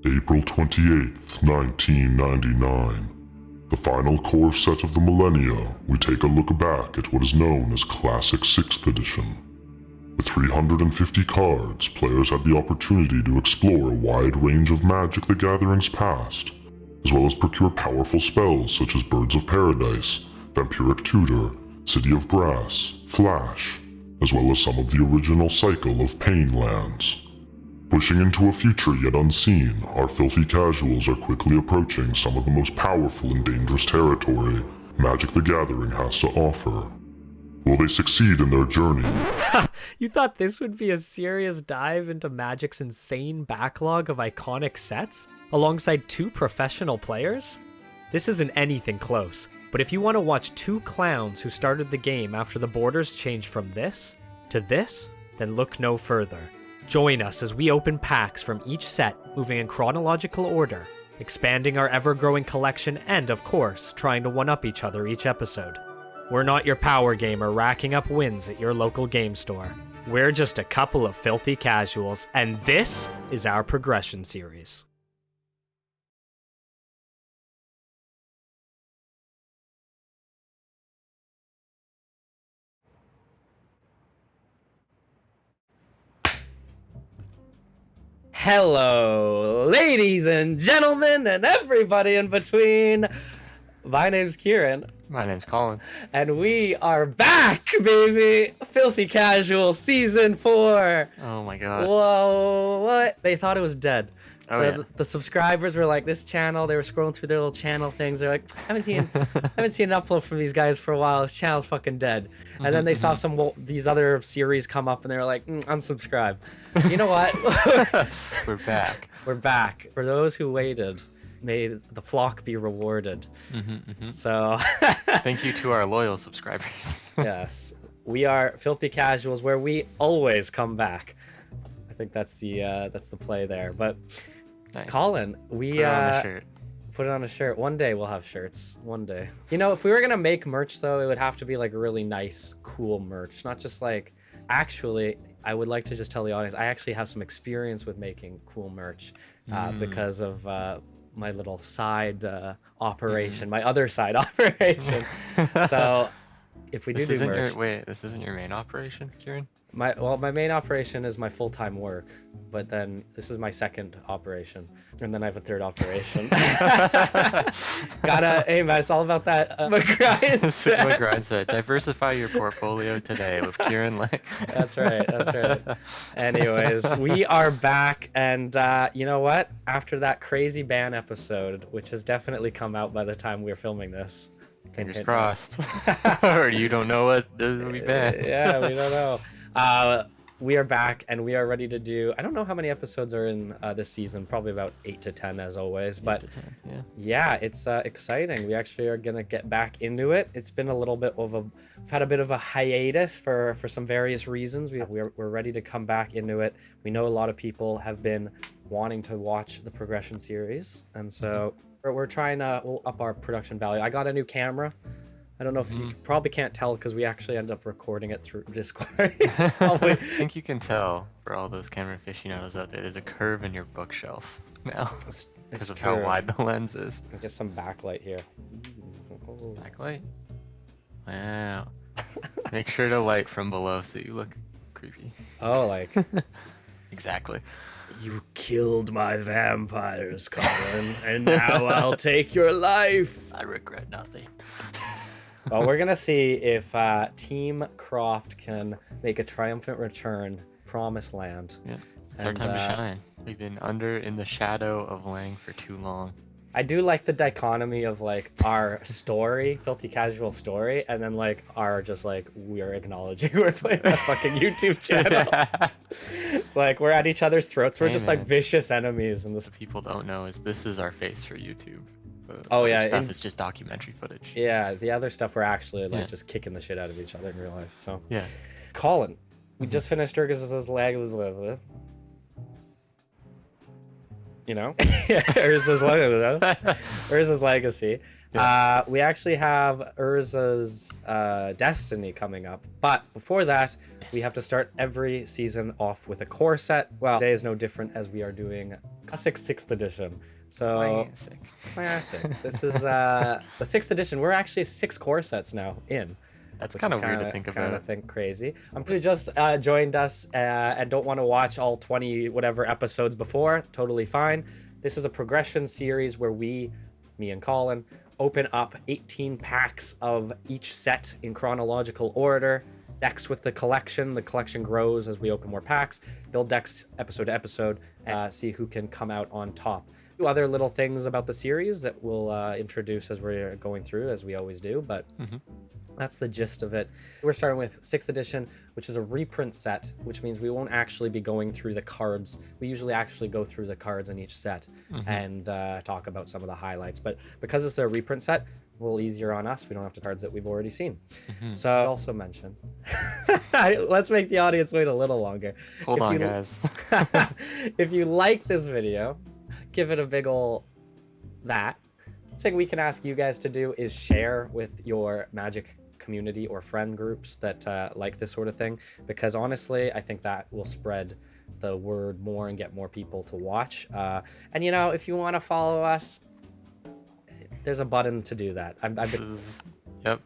April 28th, 1999. The final core set of the millennia, we take a look back at what is known as Classic 6th Edition. With 350 cards, players had the opportunity to explore a wide range of Magic the Gathering's past, as well as procure powerful spells such as Birds of Paradise, Vampiric Tutor, City of Brass, Flash, as well as some of the original cycle of Pain lands. Pushing into a future yet unseen, our filthy casuals are quickly approaching some of the most powerful and dangerous territory Magic the Gathering has to offer. Will they succeed in their journey? You thought this would be a serious dive into Magic's insane backlog of iconic sets, alongside 2 professional players? This isn't anything close, but if you want to watch 2 clowns who started the game after the borders changed from this to this, then look no further. Join us as we open packs from each set, moving in chronological order, expanding our ever-growing collection and, of course, trying to one-up each other each episode. We're not your power gamer racking up wins at your local game store. We're just a couple of filthy casuals, and this is our progression series. Hello, ladies and gentlemen, and everybody in between. My name's Kieran. My name's Colin. And we are back, baby! Filthy Casual Season 4! Oh my god. Whoa, what? They thought it was dead. Oh, The subscribers were like, this channel, they were scrolling through their little channel things, they're like, I haven't seen an upload from these guys for a while, this channel's fucking dead. And then they saw these other series come up and they were like, unsubscribe. You know what? We're back. We're back. For those who waited, may the flock be rewarded. So Thank you to our loyal subscribers. yes, we are Filthy Casuals, where we always come back. I think that's the play there. But Nice. Colin, we Put it on a shirt. put it on a shirt. One day we'll have shirts. One day. You know, if we were gonna make merch though, it would have to be like really nice, cool merch, not just like. Actually, I would like to just tell the audience I actually have some experience with making cool merch because of my little side operation, my other side operation. So if we do merch, This isn't your main operation, Kieran? my main operation is my full-time work, but then this is my second operation, and then I have a third operation. Hey man, it's all about that McGrind set. McGrind said, diversify your portfolio today with Kieran Lang. That's right. Anyways, we are back, and you know what? After that crazy ban episode, which has definitely come out by the time we're filming this. Fingers crossed. Or you don't know what will be banned. Yeah, we don't know. We are back, and we are ready to do. I don't know how many episodes are in this season. Probably about 8 to 10 as always. But 8 to 10, yeah. Yeah, it's exciting. We actually are gonna get back into it. It's been a little bit of we've had a bit of a hiatus for some various reasons. We're ready to come back into it. We know a lot of people have been wanting to watch the progression series, and so we're trying to we'll up our production value. I got a new camera. I don't know if you probably can't tell because we actually end up recording it through Discord. I think you can tell for all those camera aficionados out there, there's a curve in your bookshelf now because of how wide the lens is. Get some backlight here. Backlight? Wow. Make sure to light from below so you look creepy. Oh, like... Exactly. You killed my vampires, Colin, and now I'll take your life. I regret nothing. Well, we're gonna see if Team Croft can make a triumphant return. Promised Land. Yeah, it's our time to shine. We've been under in the shadow of Lang for too long. I do like the dichotomy of like our story, Filthy Casual story, and then like our just like we're acknowledging we're playing a fucking YouTube channel. It's like we're at each other's throats. We're just like vicious enemies. And What people don't know is this is our face for YouTube. Stuff is just documentary footage. Yeah, the other stuff we're actually like just kicking the shit out of each other in real life. So yeah, Colin, we just finished Urgus's leg. You know, Urza's legacy. Yeah. We actually have Urza's Destiny coming up, but before that, we have to start every season off with a core set. Well, today is no different as we are doing Classic 6th edition. So Classic. classic. This is the 6th edition. We're actually 6 core sets now in. That's kind of weird to think about. Kind of think crazy. I'm pretty just joined us and don't want to watch all 20 whatever episodes before. Totally fine. This is a progression series where me and Colin, open up 18 packs of each set in chronological order. Decks with the collection. The collection grows as we open more packs. Build decks episode to episode. See who can come out on top. Two other little things about the series that we'll introduce as we're going through, as we always do, but that's the gist of it. We're starting with 6th edition, which is a reprint set, which means we won't actually be going through the cards. We usually actually go through the cards in each set and talk about some of the highlights. But because it's a reprint set, a little easier on us. We don't have to cards that we've already seen. So I'll also mention, let's make the audience wait a little longer. Hold on, guys. If you like this video, give it a big ol' that. Thing we can ask you guys to do is share with your Magic community or friend groups that like this sort of thing, because honestly I think that will spread the word more and get more people to watch. And you know, if you want to follow us, there's a button to do that. Yep.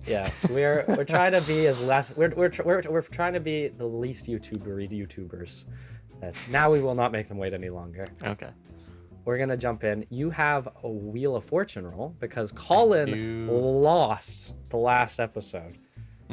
Yes, we're trying to be as less we're trying to be the least YouTubers. Now we will not make them wait any longer. Okay. We're gonna jump in. You have a Wheel of Fortune roll because Colin lost the last episode.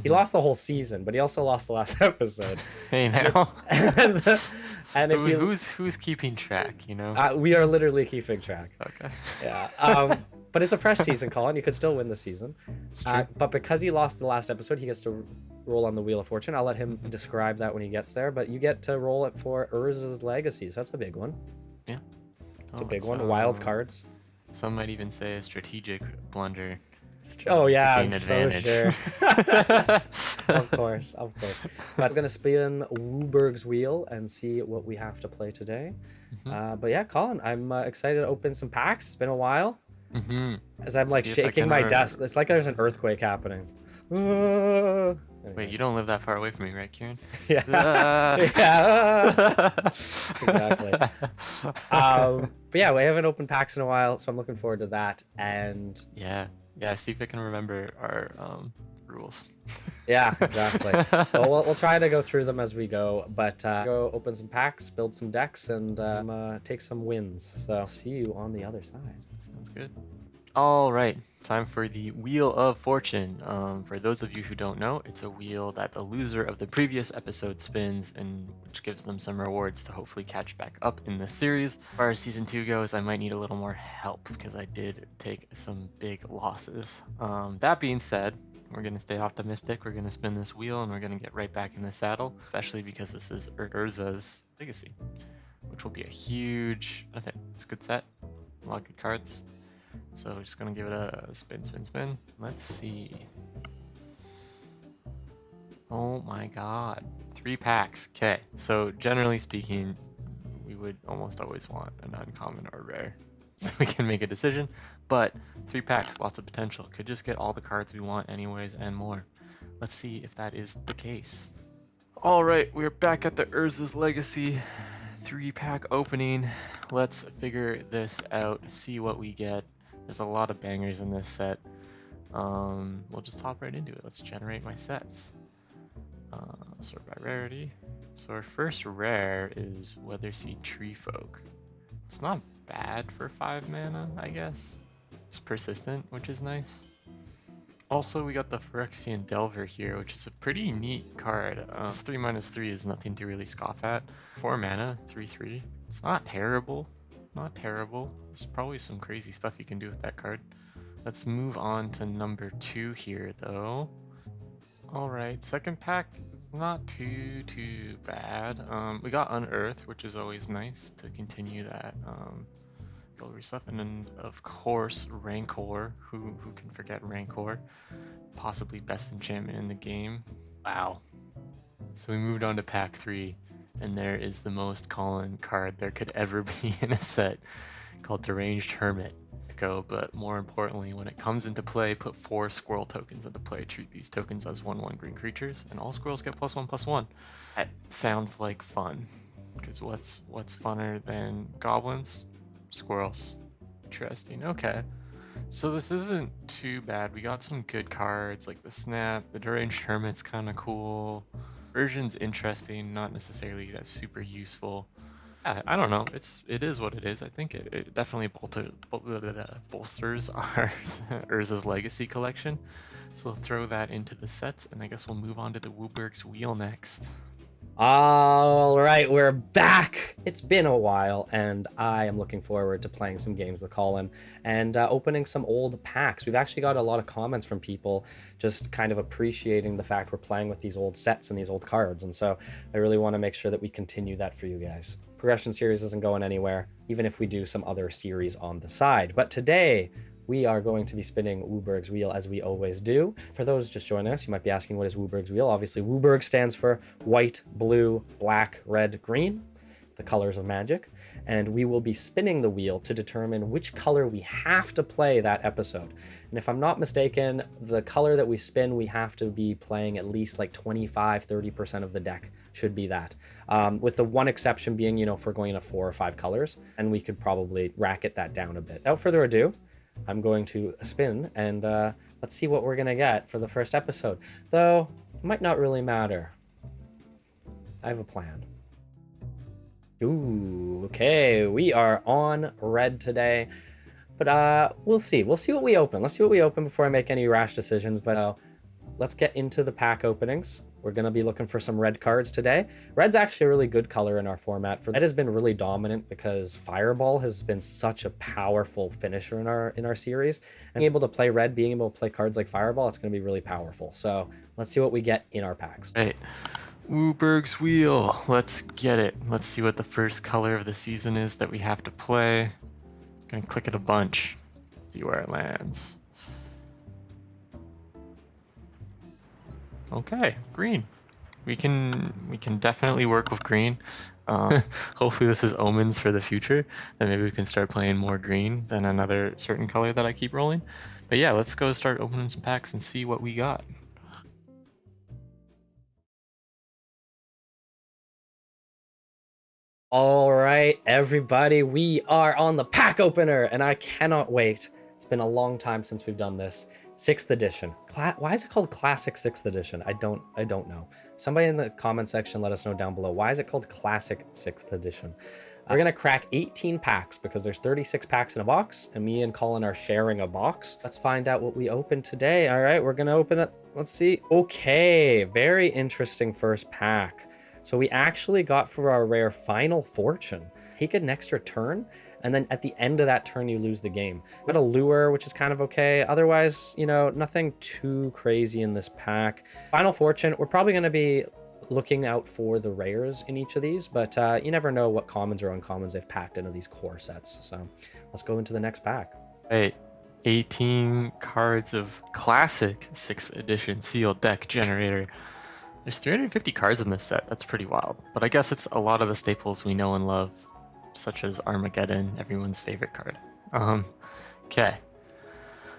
He lost the whole season, but he also lost the last episode. Hey now. and if you, who's keeping track? You know. We are literally keeping track. Okay. Yeah. But it's a fresh season, Colin. You could still win the season. It's true. But because he lost the last episode, he gets to roll on the Wheel of Fortune. I'll let him describe that when he gets there. But you get to roll it for Urza's Legacies. That's a big one. Yeah. It's a big one. Wild cards. Some might even say a strategic blunder. Oh yeah, to gain advantage. So sure. Of course. But I'm gonna spin Wooberg's wheel and see what we have to play today. But yeah, Colin, I'm excited to open some packs. It's been a while. As I'm like shaking my desk, it's like there's an earthquake happening. Wait, you don't live that far away from me, right, Kieran? Yeah. Yeah. Exactly. But yeah, we haven't opened packs in a while, so I'm looking forward to that. And yeah, see if I can remember our rules. Yeah, exactly. Well, we'll try to go through them as we go, but go open some packs, build some decks, and take some wins. So I'll see you on the other side. Sounds good. All right, time for the Wheel of Fortune. For those of you who don't know, it's a wheel that the loser of the previous episode spins, and which gives them some rewards to hopefully catch back up in the series. As far as season 2 goes, I might need a little more help because I did take some big losses. That being said, we're going to stay optimistic. We're going to spin this wheel and we're going to get right back in the saddle, especially because this is Urza's Legacy, which will be a huge event. It's a good set, a lot of good cards. So we're just gonna give it a spin. Let's see. Oh my god. 3 packs. Okay. So generally speaking, we would almost always want an uncommon or rare, so we can make a decision. But 3 packs, lots of potential. Could just get all the cards we want anyways and more. Let's see if that is the case. Alright, we're back at the Urza's Legacy 3-pack opening. Let's figure this out, see what we get. There's a lot of bangers in this set. We'll just hop right into it. Let's generate my sets. Sort by rarity. So our first rare is Weatherseed Treefolk. It's not bad for 5 mana, I guess. It's persistent, which is nice. Also, we got the Phyrexian Delver here, which is a pretty neat card. It's 3/3 is nothing to really scoff at. 4 mana, 3/3. It's not terrible. Not terrible. There's probably some crazy stuff you can do with that card. Let's move on to number 2 here, though. Alright, second pack is not too bad. We got Unearth, which is always nice to continue that Gallery stuff. And then, of course, Rancor. Who can forget Rancor? Possibly best enchantment in the game. Wow. So we moved on to pack 3. And there is the most Colin card there could ever be in a set, called Deranged Hermit. But more importantly, when it comes into play, put 4 squirrel tokens into play. Treat these tokens as 1/1 green creatures, and all squirrels get +1/+1. That sounds like fun. Because what's funner than goblins? Squirrels. Interesting. Okay. So this isn't too bad. We got some good cards like the Snap, the Deranged Hermit's kind of cool. Version's interesting, not necessarily that super useful. I don't know. It is what it is. I think it definitely bolsters our Urza's Legacy collection. So we'll throw that into the sets, and I guess we'll move on to the Wooberg's Wheel next. All right, we're back. It's been a while, and I am looking forward to playing some games with Colin and opening some old packs. We've actually got a lot of comments from people just kind of appreciating the fact we're playing with these old sets and these old cards, and so I really want to make sure that we continue that for you guys. Progression series isn't going anywhere, even if we do some other series on the side. But today, we are going to be spinning Wooberg's Wheel as we always do. For those just joining us, you might be asking, what is Wooberg's Wheel? Obviously, Wooberg stands for white, blue, black, red, green, the colors of magic. And we will be spinning the wheel to determine which color we have to play that episode. And if I'm not mistaken, the color that we spin, we have to be playing at least like 25-30% of the deck should be that. With the one exception being, if we're going to 4 or 5 colors, and we could probably racket that down a bit. Without further ado, I'm going to spin, and let's see what we're going to get for the first episode. Though, it might not really matter. I have a plan. Ooh, okay, we are on red today. But we'll see. We'll see what we open. Let's see what we open before I make any rash decisions. But let's get into the pack openings. We're going to be looking for some red cards today. Red's actually a really good color in our format. Red has been really dominant because Fireball has been such a powerful finisher in our series. And being able to play red, being able to play cards like Fireball, it's going to be really powerful. So let's see what we get in our packs. Hey, Wooberg's Wheel. Let's get it. Let's see what the first color of the season is that we have to play. Gonna click it a bunch. See where it lands. Okay, green. We can definitely work with green. Hopefully this is omens for the future. Then maybe we can start playing more green than another certain color that I keep rolling. But yeah, let's go start opening some packs and see what we got. All right, everybody, we are on the pack opener, and I cannot wait. It's been a long time since we've done this. 6th edition. Why is it called Classic 6th edition? I don't know. Somebody in the comment section let us know down below. Why is it called Classic 6th edition? We're gonna crack 18 packs because there's 36 packs in a box, and me and Colin are sharing a box. Let's find out what we open today. All right, we're gonna open it. Let's see. Okay, very interesting first pack. So we actually got for our rare Final Fortune. Take an extra turn, and then at the end of that turn, you lose the game. We got a Lure, which is kind of okay. Otherwise, nothing too crazy in this pack. Final Fortune, we're probably going to be looking out for the rares in each of these, but you never know what commons or uncommons they've packed into these core sets. So let's go into the next pack. Hey, 18 cards of Classic 6th edition sealed deck generator. There's 350 cards in this set. That's pretty wild. But I guess it's a lot of the staples we know and love, such as Armageddon, everyone's favorite card. Okay.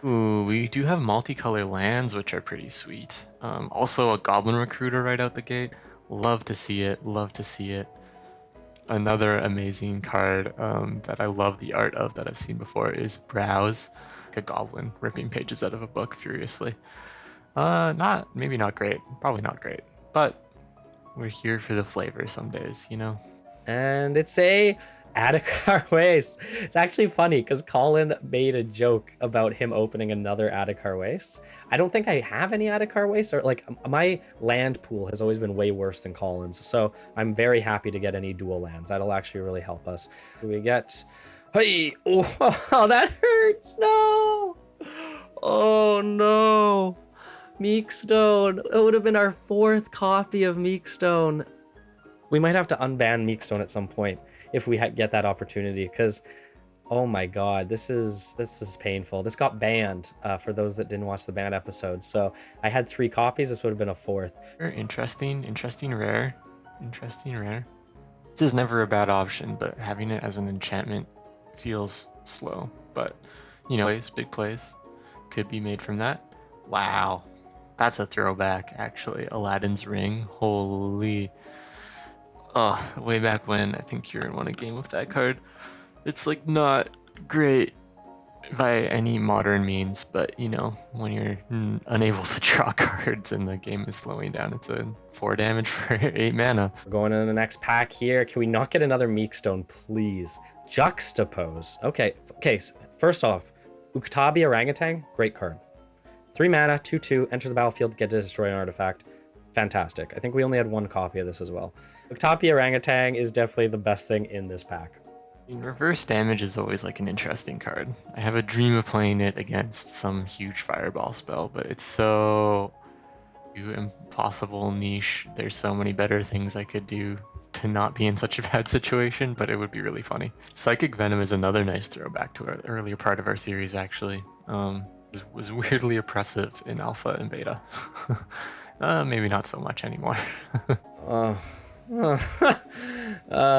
Ooh, we do have multicolor lands, which are pretty sweet. Also a Goblin Recruiter right out the gate. Love to see it. Love to see it. Another amazing card that I love the art of that I've seen before is Browse, like a goblin ripping pages out of a book furiously. Maybe not great. Probably not great. But we're here for the flavor some days, And it's a Adhikar Waste. It's actually funny because Colin made a joke about him opening another Adhikar Waste. I don't think I have any Adhikar Waste, or my land pool has always been way worse than Colin's. So I'm very happy to get any dual lands. That'll actually really help us. We get, hey, oh, that hurts. No. Oh no. Meekstone. It would have been our 4th copy of Meekstone. We might have to unban Meekstone at some point if we get that opportunity, because oh my god, this is painful. This got banned for those that didn't watch the banned episode. So I had 3 copies. This would have been a 4th. Interesting rare. This is never a bad option, but having it as an enchantment feels slow. But big plays could be made from that. Wow. That's a throwback, actually. Aladdin's Ring. Holy. Oh, way back when, I think Kieran won a game with that card. It's like not great by any modern means, but you know, when you're unable to draw cards and the game is slowing down, it's a 4 damage for 8 mana. We're going into the next pack here. Can we not get another Meekstone, please? Juxtapose. Okay, first off, Uktabi Orangutan, great card. 3 mana, 2/2, enters the battlefield, get to destroy an artifact. Fantastic. I think we only had 1 copy of this as well. Uktabi Orangutan is definitely the best thing in this pack. In reverse damage is always like an interesting card. I have a dream of playing it against some huge fireball spell, but it's so impossible niche. There's so many better things I could do to not be in such a bad situation, but it would be really funny. Psychic Venom is another nice throwback to our earlier part of our series, actually. Was weirdly oppressive in alpha and beta. Maybe not so much anymore.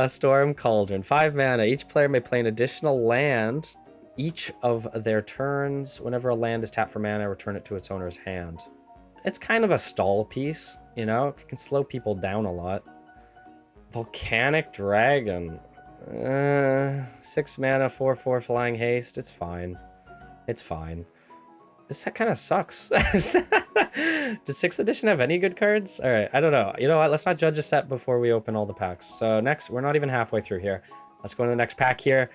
Storm Cauldron, 5 mana. Each player may play an additional land each of their turns. Whenever a land is tapped for mana, return it to its owner's hand. It's kind of a stall piece, you know? It can slow people down a lot. Volcanic Dragon. 6 mana, 4/4 flying haste. It's fine. It's fine. This set kind of sucks. Does 6th edition have any good cards? All right, I don't know. You know what? Let's not judge a set before we open all the packs. So next, we're not even halfway through here. Let's go to the next pack here.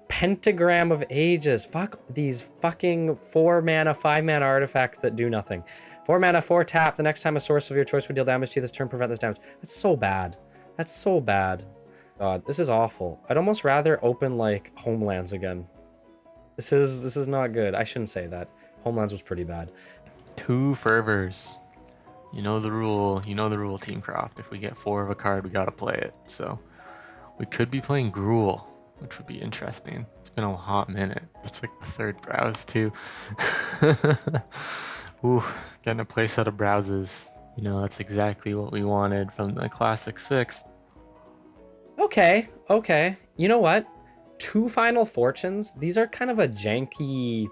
Pentagram of Ages. Fuck these fucking 4 mana, 5 mana artifacts that do nothing. 4 mana, 4 tap. The next time a source of your choice would deal damage to you this turn, prevent this damage. That's so bad. That's so bad. God, this is awful. I'd almost rather open like Homelands again. This is not good. I shouldn't say that. Homelands was pretty bad. 2 fervors. You know the rule. You know the rule, Team Croft. If we get 4 of a card, we gotta play it. So we could be playing Gruul, which would be interesting. It's been a hot minute. It's like the 3rd browse too. Ooh, getting a play set of browses. You know, that's exactly what we wanted from the classic 6th. Okay. You know what? 2 Final Fortunes. These are kind of a janky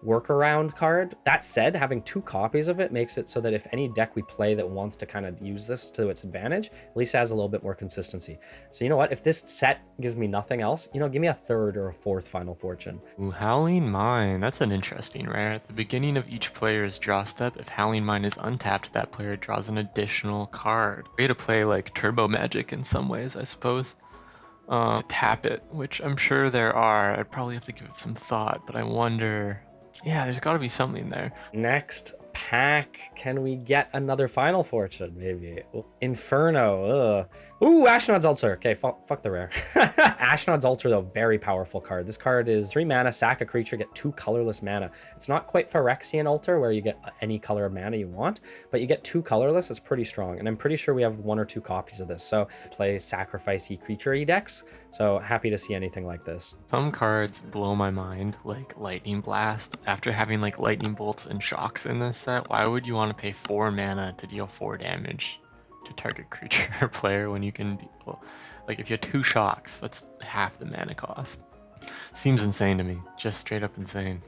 workaround card. That said, having 2 copies of it makes it so that if any deck we play that wants to kind of use this to its advantage, at least has a little bit more consistency. So you know what? If this set gives me nothing else, you know, give me a 3rd or a 4th Final Fortune. Ooh, Howling Mine. That's an interesting rare. At the beginning of each player's draw step, if Howling Mine is untapped, that player draws an additional card. Way to play like Turbo Magic in some ways, I suppose. To tap it, which I'm sure there are. I'd probably have to give it some thought, but I wonder... Yeah, there's got to be something there. Next pack. Can we get another Final Fortune, maybe? Inferno. Ugh. Ooh, Ashnod's Altar. Okay, fuck the rare. Ashnod's Altar, though, very powerful card. This card is 3 mana, sack a creature, get 2 colorless mana. It's not quite Phyrexian Altar, where you get any color of mana you want, but you get 2 colorless. It's pretty strong, and I'm pretty sure we have 1 or 2 copies of this. So play sacrifice-y creature-y decks. So happy to see anything like this. Some cards blow my mind, like Lightning Blast. After having like Lightning Bolts and Shocks in this set, why would you want to pay 4 mana to deal 4 damage to target creature or player when you can deal, like if you have 2 Shocks, that's half the mana cost. Seems insane to me, just straight up insane.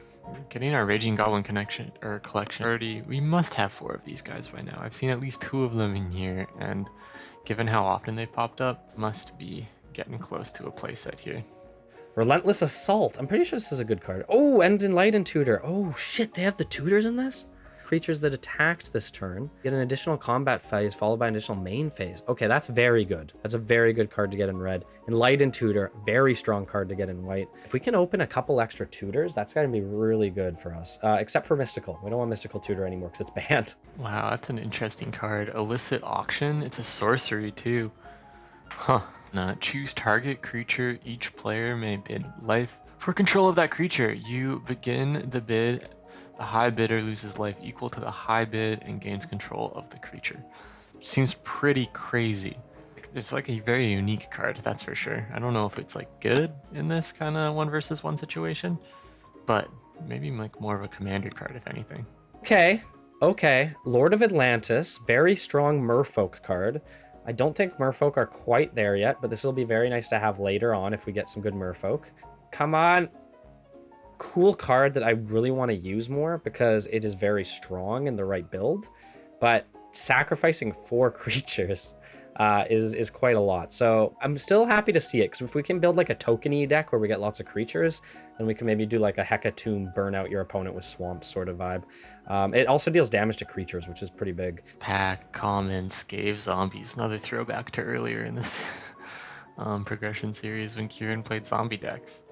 Getting our Raging Goblin collection already, we must have 4 of these guys by now. I've seen at least 2 of them in here, and given how often they've popped up, must be getting close to a playset here. Relentless Assault. I'm pretty sure this is a good card. Oh, and Enlightened Tutor. Oh shit, they have the tutors in this? Creatures that attacked this turn get an additional combat phase followed by an additional main phase. Okay, that's very good. That's a very good card to get in red. Enlightened Tutor, very strong card to get in white. If we can open a couple extra tutors, that's going to be really good for us. Except for Mystical. We don't want Mystical Tutor anymore because it's banned. Wow, that's an interesting card. Illicit Auction. It's a sorcery too. Huh. Choose target creature. Each player may bid life. For control of that creature, you begin the bid. The high bidder loses life equal to the high bid and gains control of the creature. Seems pretty crazy. It's like a very unique card, that's for sure. I don't know if it's like good in this kind of 1 versus 1 situation, but maybe like more of a commander card if anything. Okay. Lord of Atlantis, very strong merfolk card. I don't think merfolk are quite there yet, but this will be very nice to have later on if we get some good merfolk. Come on. Cool card that I really want to use more because it is very strong in the right build, but sacrificing 4 creatures. is quite a lot. So I'm still happy to see it, because if we can build like a tokeny deck where we get lots of creatures, then we can maybe do like a Hecatomb, burn out your opponent with swamps sort of vibe. It also deals damage to creatures, which is pretty big. Pack, common, Scave Zombies, another throwback to earlier in this progression series when Kieran played zombie decks.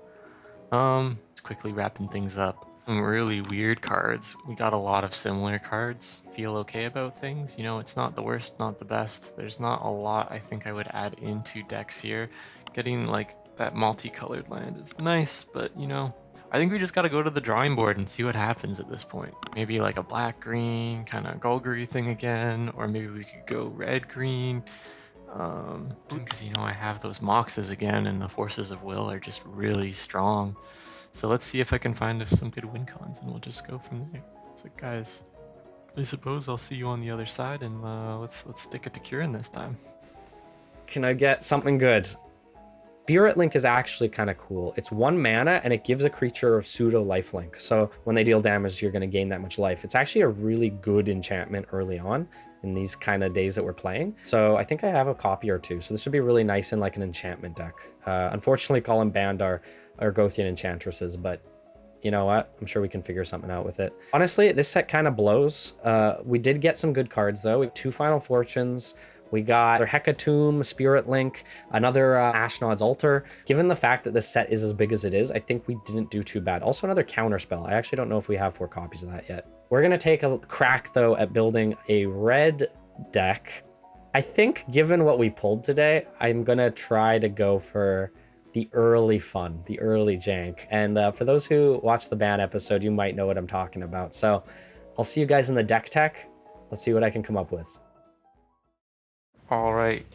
Quickly wrapping things up. Some really weird cards. We got a lot of similar cards. Feel okay about things. You know, it's not the worst, not the best. There's not a lot I think I would add into decks here. Getting like that multicolored land is nice, but you know, I think we just got to go to the drawing board and see what happens at this point. Maybe like a black-green kind of Golgari thing again, or maybe we could go red-green. Because, you know, I have those Moxes again, and the Forces of Will are just really strong. So let's see if I can find some good win cons, and we'll just go from there. So guys, I suppose I'll see you on the other side, and let's stick it to Kieran this time. Can I get something good? Spirit Link is actually kind of cool. It's 1 mana and it gives a creature pseudo lifelink. So when they deal damage, you're going to gain that much life. It's actually a really good enchantment early on in these kind of days that we're playing. So I think I have a copy or two. So this would be really nice in like an enchantment deck. Unfortunately, Colin banned our Gothian Enchantresses, but you know what? I'm sure we can figure something out with it. Honestly, this set kind of blows. We did get some good cards though. We have 2 Final Fortunes. We got our Hecatomb, Spirit Link, another Ashnod's Altar. Given the fact that this set is as big as it is, I think we didn't do too bad. Also another Counterspell. I actually don't know if we have 4 copies of that yet. We're going to take a crack, though, at building a red deck. I think, given what we pulled today, I'm going to try to go for the early fun, the early jank. And for those who watched the ban episode, you might know what I'm talking about. So I'll see you guys in the deck tech. Let's see what I can come up with. All right,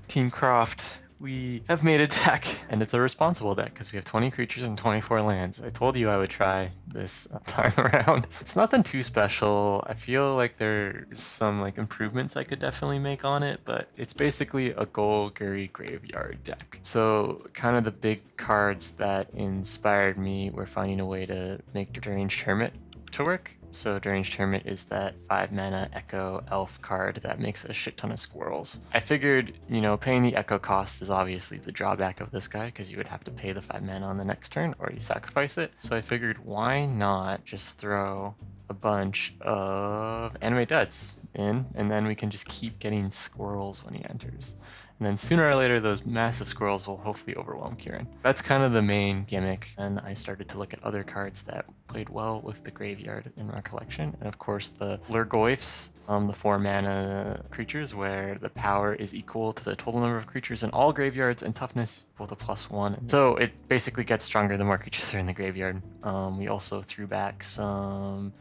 Team Croft, we have made a deck, and it's a responsible deck because we have 20 creatures and 24 lands. I told you I would try this time around. It's nothing too special. I feel like there's some like improvements I could definitely make on it, but it's basically a Golgari graveyard deck. So kind of the big cards that inspired me were finding a way to make Deranged Hermit to work. So Deranged Hermit is that 5 mana Echo Elf card that makes a shit ton of squirrels. I figured, you know, paying the Echo cost is obviously the drawback of this guy, because you would have to pay the 5 mana on the next turn or you sacrifice it. So I figured, why not just throw a bunch of Animate Deads in, and then we can just keep getting squirrels when he enters. And then sooner or later, those massive squirrels will hopefully overwhelm Kieran. That's kind of the main gimmick, and I started to look at other cards that played well with the graveyard in our collection. And of course, the Lurgoyfs, the 4 mana creatures where the power is equal to the total number of creatures in all graveyards and toughness equal to +1. So it basically gets stronger the more creatures are in the graveyard. We also threw back some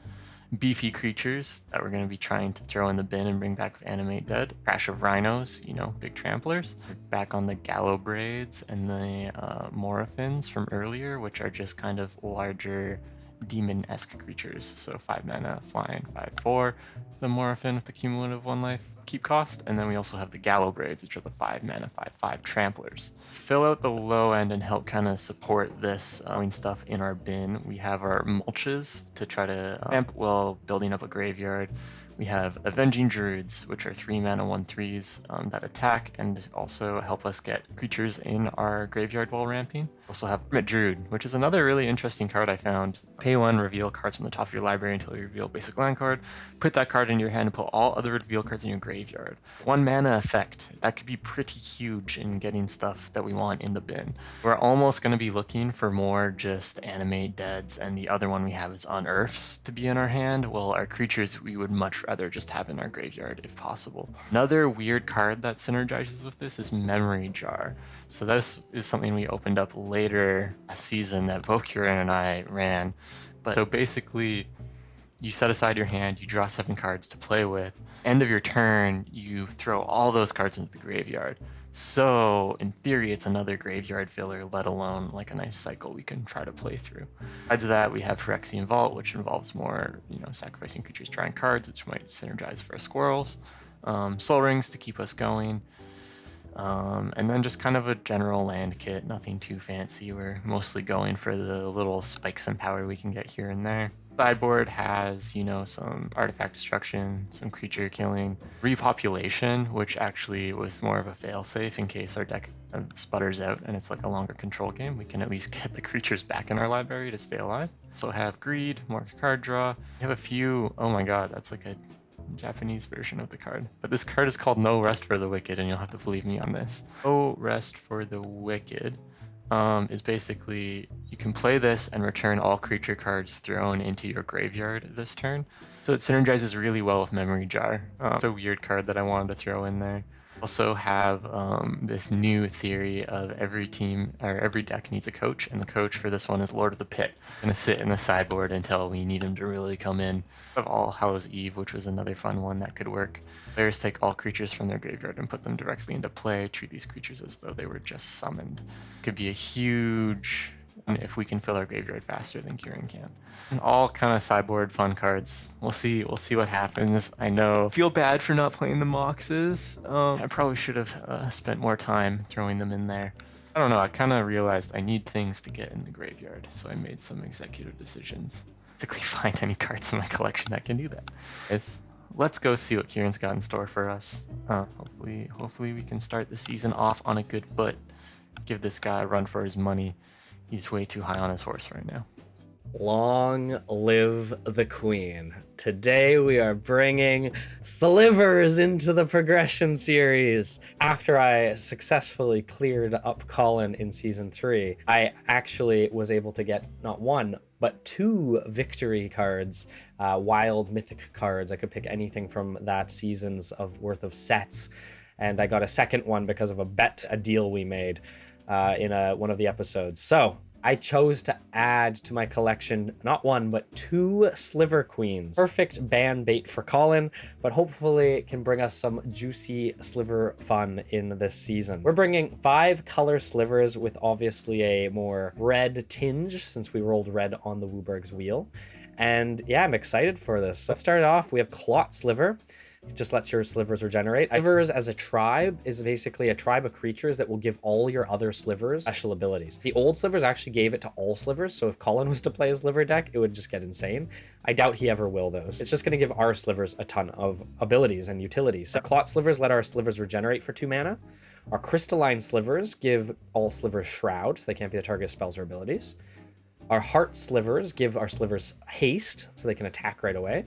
beefy creatures that we're going to be trying to throw in the bin and bring back with Animate Dead. Crash of Rhinos, you know, big tramplers. We're back on the Gallowbraids and the Morphins from earlier, which are just kind of larger demon-esque creatures. So 5 mana, flying, 5/4. The Morphin with the cumulative 1 life keep cost. And then we also have the Gallowbraids, which are the 5 mana, 5/5 tramplers. Fill out the low end and help kind of support this stuff in our bin. We have our mulches to try to amp while building up a graveyard. We have Avenging Druids, which are 3 mana 1/3s that attack and also help us get creatures in our graveyard while ramping. We also have Hermit Druid, which is another really interesting card I found. Pay 1, reveal cards on the top of your library until you reveal a basic land card. Put that card in your hand and put all other reveal cards in your graveyard. 1 mana effect. That could be pretty huge in getting stuff that we want in the bin. We're almost going to be looking for more just Animate Deads, and the other one we have is Unearths to be in our hand. Well, our creatures we would much rather just have in our graveyard if possible. Another weird card that synergizes with this is Memory Jar. So this is something we opened up later a season that both Kieran and I ran. But so basically, you set aside your hand, you draw 7 cards to play with. End of your turn, you throw all those cards into the graveyard. So in theory, it's another graveyard filler, let alone like a nice cycle we can try to play through. Besides that, we have Phyrexian Vault, which involves more, you know, sacrificing creatures, drawing cards, which might synergize for our squirrels. Soul Rings to keep us going. And then just kind of a general land kit, nothing too fancy. We're mostly going for the little spikes in power we can get here and there. Sideboard has, some artifact destruction, some creature killing, repopulation, which actually was more of a failsafe in case our deck sputters out and it's like a longer control game. We can at least get the creatures back in our library to stay alive. So have greed, more card draw. We have a few, oh my god, that's like a Japanese version of the card. But this card is called No Rest for the Wicked, and you'll have to believe me on this. No Rest for the Wicked is basically you can play this and return all creature cards thrown into your graveyard this turn. So it synergizes really well with Memory Jar. It's a weird card that I wanted to throw in there. Also have this new theory of every team or every deck needs a coach, and the coach for this one is Lord of the Pit. Gonna sit in the sideboard until we need him to really come in. Of All Hallows Eve, which was another fun one that could work. Players take all creatures from their graveyard and put them directly into play. Treat these creatures as though they were just summoned. Could be a huge if we can fill our graveyard faster than Kieran can. And all kind of sideboard fun cards. We'll see what happens. I know. Feel bad for not playing the Moxes. I probably should have spent more time throwing them in there. I don't know, I kind of realized I need things to get in the graveyard, so I made some executive decisions. Basically find any cards in my collection that can do that. Let's go see what Kieran's got in store for us. Hopefully we can start the season off on a good foot. Give this guy a run for his money. He's way too high on his horse right now. Long live the queen. Today we are bringing slivers into the progression series. After I successfully cleared up Colin in season 3, I actually was able to get not one, but 2 victory cards, wild mythic cards. I could pick anything from that season's worth of sets. And I got a second one because of a deal we made in one of the episodes. So I chose to add to my collection not 1, but 2 Sliver Queens. Perfect ban bait for Colin, but hopefully it can bring us some juicy sliver fun in this season. We're bringing 5 color slivers with obviously a more red tinge since we rolled red on the Wooberg's wheel. And yeah, I'm excited for this. Let's start it off. We have Clot Sliver. It just lets your slivers regenerate. Slivers as a tribe is basically a tribe of creatures that will give all your other slivers special abilities. The old slivers actually gave it to all slivers, so if Colin was to play a sliver deck, it would just get insane. I doubt he ever will, though. It's just going to give our slivers a ton of abilities and utilities. So Clot Slivers let our slivers regenerate for 2 mana. Our Crystalline Slivers give all slivers Shroud, so they can't be the target of spells or abilities. Our Heart Slivers give our slivers haste, so they can attack right away.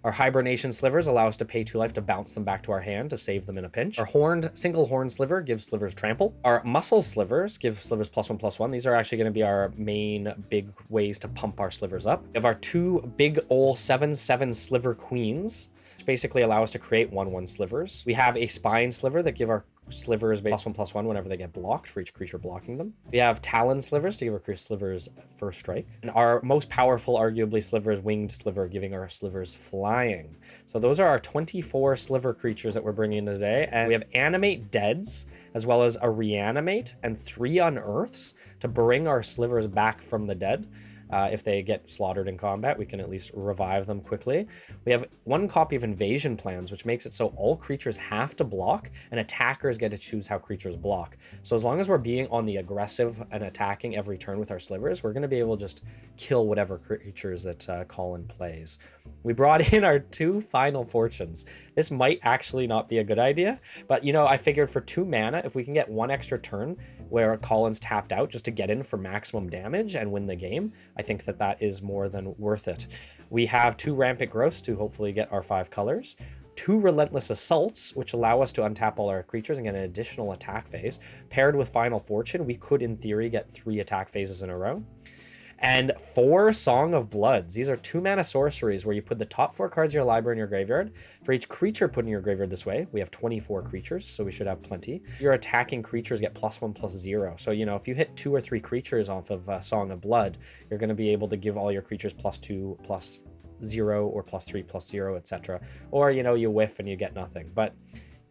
Our Hibernation Slivers allow us to pay 2 life to bounce them back to our hand to save them in a pinch. Our Single Horn Sliver gives slivers Trample. Our Muscle Slivers give slivers +1/+1. These are actually going to be our main big ways to pump our slivers up. We have our 2 big ol' 7/7 Sliver Queens, which basically allow us to create 1/1 slivers. We have a Spine Sliver that give our slivers +1/+1 whenever they get blocked for each creature blocking them. We have Talon Slivers to give our slivers first strike. And our most powerful, arguably, sliver is Winged Sliver, giving our slivers flying. So those are our 24 sliver creatures that we're bringing in today. And we have Animate Deads, as well as a Reanimate and 3 Unearths to bring our slivers back from the dead. If they get slaughtered in combat, we can at least revive them quickly. We have 1 copy of Invasion Plans, which makes it so all creatures have to block, and attackers get to choose how creatures block. So as long as we're being on the aggressive and attacking every turn with our slivers, we're going to be able to just kill whatever creatures that Colin plays. We brought in our 2 Final Fortunes. This might actually not be a good idea, but I figured for 2 mana, if we can get 1 extra turn where Colin's tapped out just to get in for maximum damage and win the game, I think that is more than worth it. We have 2 Rampant Growths to hopefully get our 5 colors. 2 Relentless Assaults, which allow us to untap all our creatures and get an additional attack phase. Paired with Final Fortune, we could, in theory, get 3 attack phases in a row. And 4 Song of Bloods. These are 2 mana sorceries where you put the top 4 cards of your library in your graveyard. For each creature put in your graveyard this way, we have 24 creatures, so we should have plenty. Your attacking creatures get +1/+0. So, if you hit 2 or 3 creatures off of Song of Blood, you're going to be able to give all your creatures +2/+0 or +3/+0, etc. Or, you whiff and you get nothing. But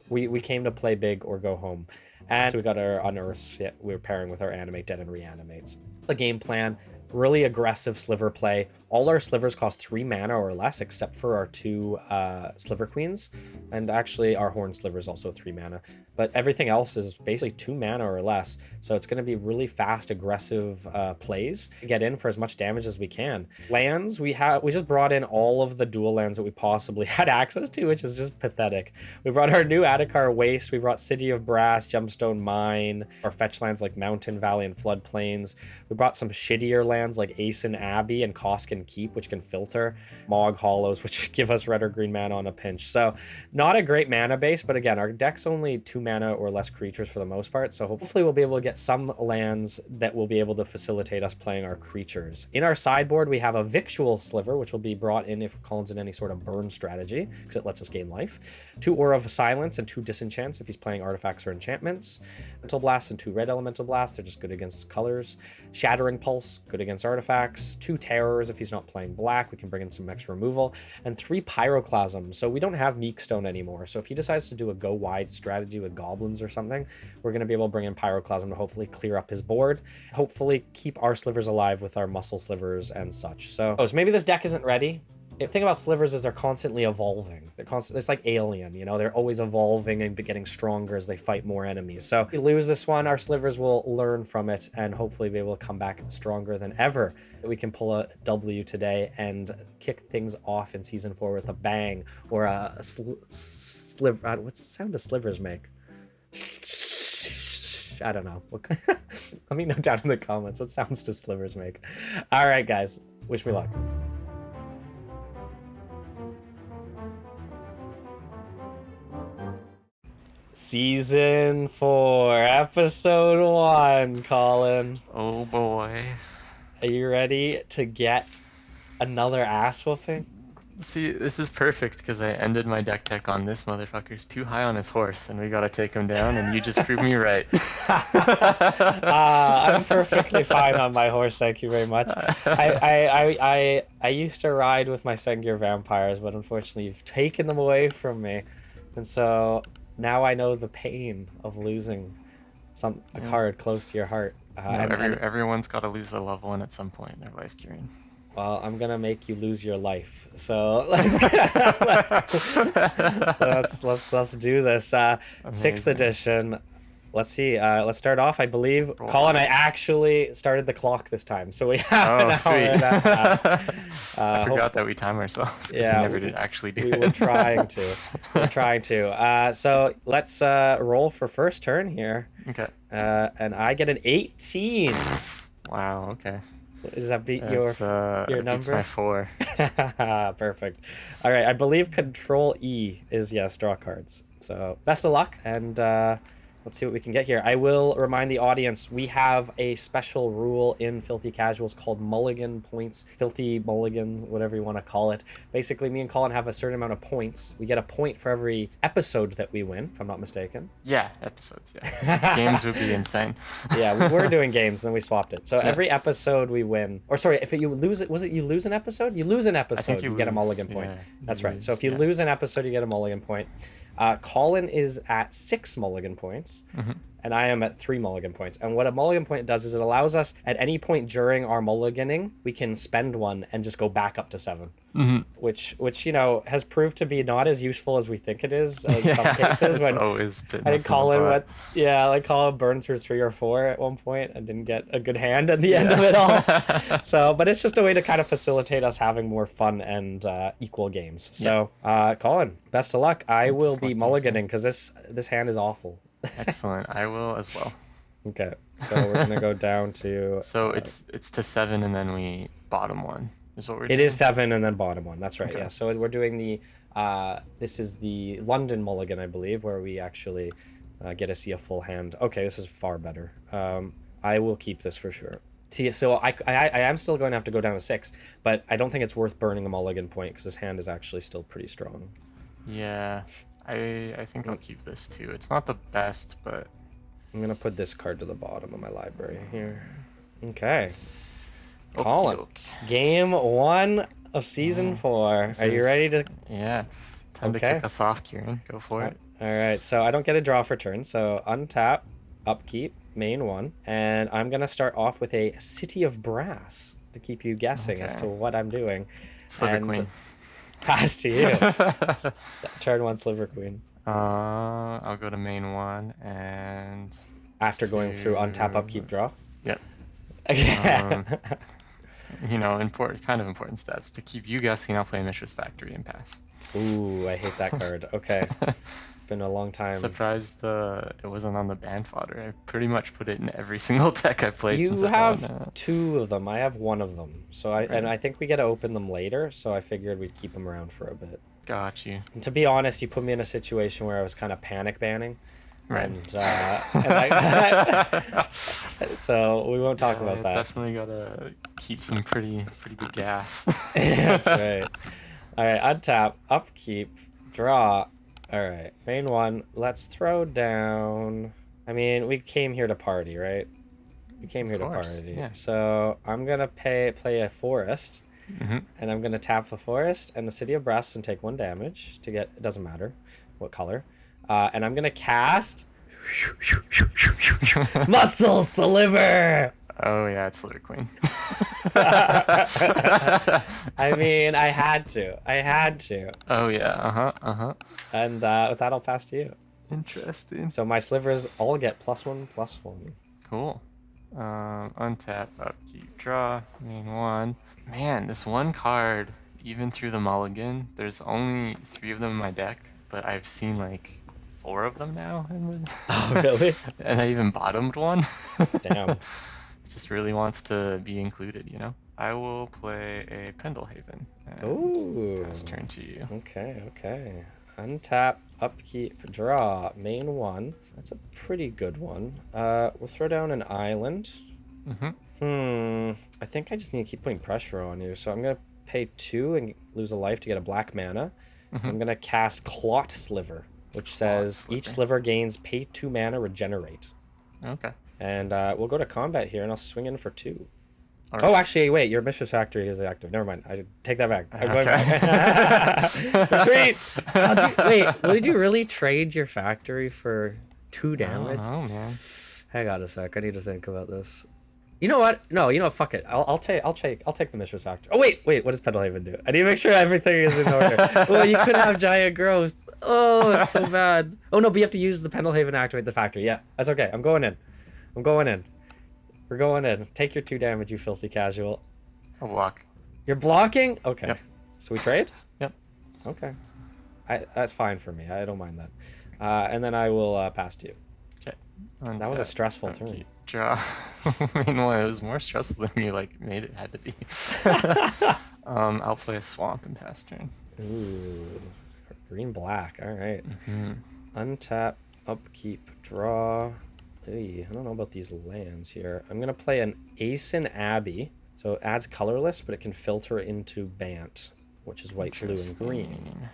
we came to play big or go home. And so we got our Unearths. Yeah, we're pairing with our Animate Dead and Reanimates. The game plan: really aggressive sliver play. All our slivers cost 3 mana or less, except for our 2 sliver queens. And actually, our horn sliver is also 3 mana. But everything else is basically 2 mana or less. So it's going to be really fast, aggressive plays to get in for as much damage as we can. Lands, we just brought in all of the dual lands that we possibly had access to, which is just pathetic. We brought our new Adakar Waste, we brought City of Brass, Gemstone Mine, our fetch lands like Mountain Valley and Floodplains. We brought some shittier lands like Aeson Abbey and Koskin Keep, which can filter, Mog Hollows, which give us red or green mana on a pinch. So not a great mana base, but again, our deck's only 2 mana or less creatures for the most part. So hopefully we'll be able to get some lands that will be able to facilitate us playing our creatures. In our sideboard, we have a Victual Sliver, which will be brought in if Colin's in any sort of burn strategy, because it lets us gain life. 2 Aura of Silence and 2 Disenchants if he's playing artifacts or enchantments. Elemental Blast and 2 red Elemental Blast, they're just good against colors. Shattering Pulse, good against artifacts. 2 Terrors if he's not playing black, we can bring in some extra removal. And 3 Pyroclasm, so we don't have Meekstone anymore. So if he decides to do a go wide strategy with goblins or something, we're going to be able to bring in Pyroclasm to hopefully clear up his board. Hopefully keep our slivers alive with our muscle slivers and such. So maybe this deck isn't ready. The thing about slivers is they're constantly evolving. It's like Alien, you know, they're always evolving and getting stronger as they fight more enemies. So if we lose this one, our slivers will learn from it and hopefully be able to come back stronger than ever. We can pull a W today and kick things off in season 4 with a bang or a sliver. What sound do slivers make? I don't know. Let me know down in the comments what sounds do slivers make. All right, guys, wish me luck. Season 4, episode 1, Colin. Oh boy. Are you ready to get another ass whooping? See, this is perfect because I ended my deck tech on this motherfucker's too high on his horse and we gotta take him down and you just proved me right. I'm perfectly fine on my horse, thank you very much. I used to ride with my Sengir vampires, but unfortunately you've taken them away from me. And so now I know the pain of losing a card close to your heart. Everyone's got to lose a loved one at some point in their life, Kieran. Well, I'm gonna make you lose your life. So let's do this. 6th edition. Let's see. Let's start off. I believe Colin, I actually started the clock this time, so we have. Oh, sweet. I forgot that we time ourselves because Yeah, we never did actually do it. We were trying to. So let's roll for first turn here. Okay. And I get an 18. Wow. Okay. Does that beat your number? Beats my 4. Perfect. All right. I believe Control E is yes, draw cards. So best of luck, and let's see what we can get here. I will remind the audience, we have a special rule in Filthy Casuals called Mulligan Points. Filthy Mulligans, whatever you want to call it. Basically, me and Colin have a certain amount of points. We get a point for every episode that we win, if I'm not mistaken. Yeah, episodes, yeah. Games would be insane. Yeah, we were doing games, and then we swapped it. So every episode we win, or sorry, if you lose it, was it you lose an episode? You lose an episode, you get a Mulligan point. Yeah, That's right. So if you lose an episode, you get a Mulligan point. Colin is at 6 Mulligan points, and I am at 3 Mulligan points. And what a Mulligan point does is it allows us, at any point during our mulliganing, we can spend one and just go back up to 7. Which you know has proved to be not as useful as we think it is in some cases. When always been I think Colin burned through 3 or 4 at one point and didn't get a good hand at the end of it all. So, but it's just a way to kind of facilitate us having more fun and equal games. So, Colin, best of luck. I will be mulliganing because this hand is awful. Excellent. I will as well. Okay, so we're gonna go down to. So it's to 7 and then we bottom 1. Is what we're doing? It is 7 and then bottom 1. That's right. Okay. Yeah. So we're doing the. This is the London Mulligan, I believe, where we actually get to see a full hand. Okay, this is far better. I will keep this for sure. See, so I am still going to have to go down to 6, but I don't think it's worth burning a Mulligan point because this hand is actually still pretty strong. Yeah, I think I'll keep this too. It's not the best, but I'm gonna put this card to the bottom of my library here. Okay. Colin, game 1 of season 4. Are you ready to? Yeah. Time to kick us off, Kieran. Go for it. All right. So I don't get a draw for turn. So untap, upkeep, main 1, and I'm gonna start off with a City of Brass. to keep you guessing as to what I'm doing. Sliver And Queen. Pass to you. Turn 1 Sliver Queen. I'll go to main 1 and After going through untap, upkeep, draw. Yep. Okay. You know, kind of important steps. To keep you guessing, I'll play Mishra's Factory and pass. Ooh, I hate that card. Okay. It's been a long time. Surprised it wasn't on the ban fodder. I pretty much put it in every single deck I've played since You I've gone, have 2 of them. I have 1 of them. So I think we get to open them later, so I figured we'd keep them around for a bit. Got you. And to be honest, you put me in a situation where I was kind of panic banning. Right. So we won't talk about that. Definitely gotta keep some pretty good gas. That's right. All right, untap, upkeep, draw. All right, main 1. Let's throw down. I mean, we came here to party, right? We came here to party. Yeah. So I'm gonna play a forest, and I'm gonna tap the forest and the City of Brass and take 1 damage to get. It doesn't matter what color. And I'm gonna cast Muscle Sliver. Oh yeah, it's Sliver Queen. I mean, I had to. Oh yeah, And with that, I'll pass to you. Interesting. So my slivers all get +1/+1. Cool. Untap, upkeep, draw, main 1. Man, this one card, even through the mulligan, there's only 3 of them in my deck, but I've seen like 4 of them now. Oh, really? And I even bottomed one. Damn. It just really wants to be included, you know? I will play a Pendlehaven. Ooh. Pass turn to you. Okay. Untap, upkeep, draw, main 1. That's a pretty good one. We'll throw down an island. I think I just need to keep putting pressure on you. So I'm going to pay 2 and lose a life to get a black mana. I'm going to cast Clot Sliver, which says each sliver gains pay 2 mana, regenerate. Okay. And we'll go to combat here, and I'll swing in for 2. Right. Oh, actually, wait. Your Mistress Factory is active. Never mind. I take that back. I'm going back. Retreat. Wait, would you really trade your factory for 2 damage? Oh man. Hang on a sec. I need to think about this. You know what? No, you know what? Fuck it. I'll take the Mistress Factory. Oh wait. What does Pendlehaven do? I need to make sure everything is in order. Well, you could have giant growth. Oh, it's so bad. Oh no, but you have to use the Pendlehaven to activate the factory. Yeah, that's okay. I'm going in. We're going in. Take your 2 damage, you filthy casual. I'll block. You're blocking? Okay. Yep. So we trade? Yep. Okay. That's fine for me. I don't mind that. And then I will pass to you. Okay. That was a stressful turn. Draw. I mean, well, it was more stressful than you made it had to be. I'll play a swamp and pass turn. Ooh. Green-black. All right. Untap, upkeep, draw. Hey, I don't know about these lands here. I'm going to play an Aeson Abbey. So it adds colorless, but it can filter into Bant, which is white, blue, and green.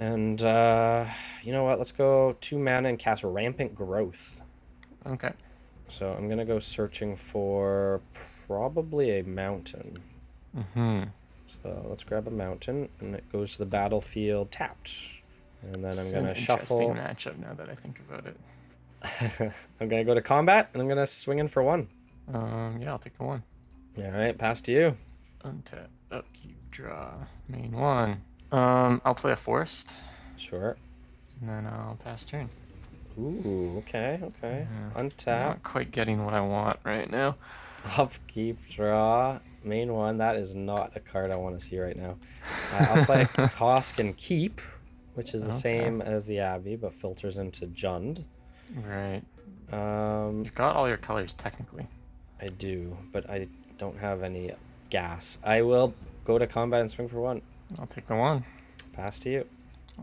And you know what? Let's go 2 mana and cast Rampant Growth. Okay. So I'm going to go searching for probably a mountain. So let's grab a mountain, and it goes to the battlefield tapped. And then I'm going to shuffle. Interesting matchup now that I think about it. I'm going to go to combat, and I'm going to swing in for 1. Yeah, I'll take the 1. All right, pass to you. Untap, upkeep, draw, main 1. I'll play a forest. Sure. And then I'll pass turn. Ooh, okay. Yeah. Untap, Not quite getting what I want right now. upkeep, draw, main 1. That is not a card I want to see right now. I'll play Kosk and Keep, which is the same as the Abbey, but filters into Jund. Right. You've got all your colors technically. I do, but I don't have any gas. I will go to combat and swing for 1. I'll take the 1. Pass to you.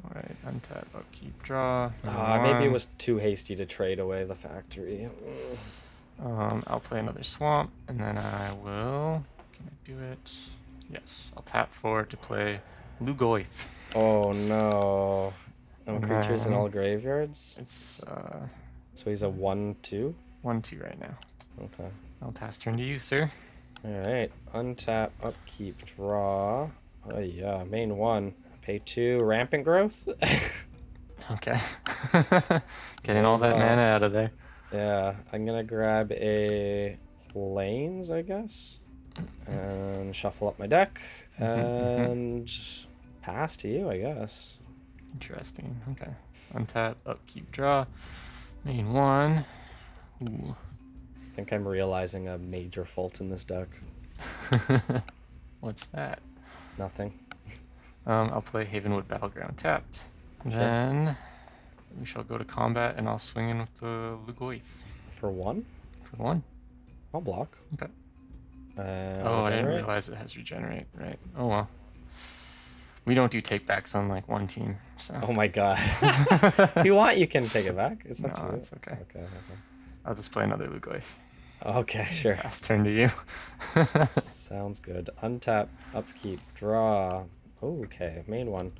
Alright, untap, upkeep, draw. Maybe it was too hasty to trade away the factory. I'll play another swamp, and then I will... Can I do it? Yes, I'll tap 4 to play Lugoif. Oh no. No creatures in all graveyards? It's, So he's a 1/2? 1/2 right now. Okay. I'll pass turn to you, sir. Alright. Untap, upkeep, draw. Oh yeah, main 1. Pay 2, Rampant Growth? Okay. Getting all that mana out of there. Yeah, I'm gonna grab a Plains, I guess. And shuffle up my deck. And pass to you, I guess. Interesting. Okay. Untap, upkeep, draw. Main 1. Ooh. I think I'm realizing a major fault in this deck. What's that? Nothing. I'll play Havenwood Battleground tapped. Then we shall go to combat, and I'll swing in with the Lugoith. For 1? For 1. I'll block. Okay. Oh, I didn't regenerate. realize it has regenerate. Right. Oh well. We don't do take backs on like one team, so. Oh my god. If you want, you can take it back. It's up to No, you. it's okay. Okay. I'll just play another Lugoith. Okay, sure. Fast turn to you. Sounds good. Untap, upkeep, draw. Okay, main 1.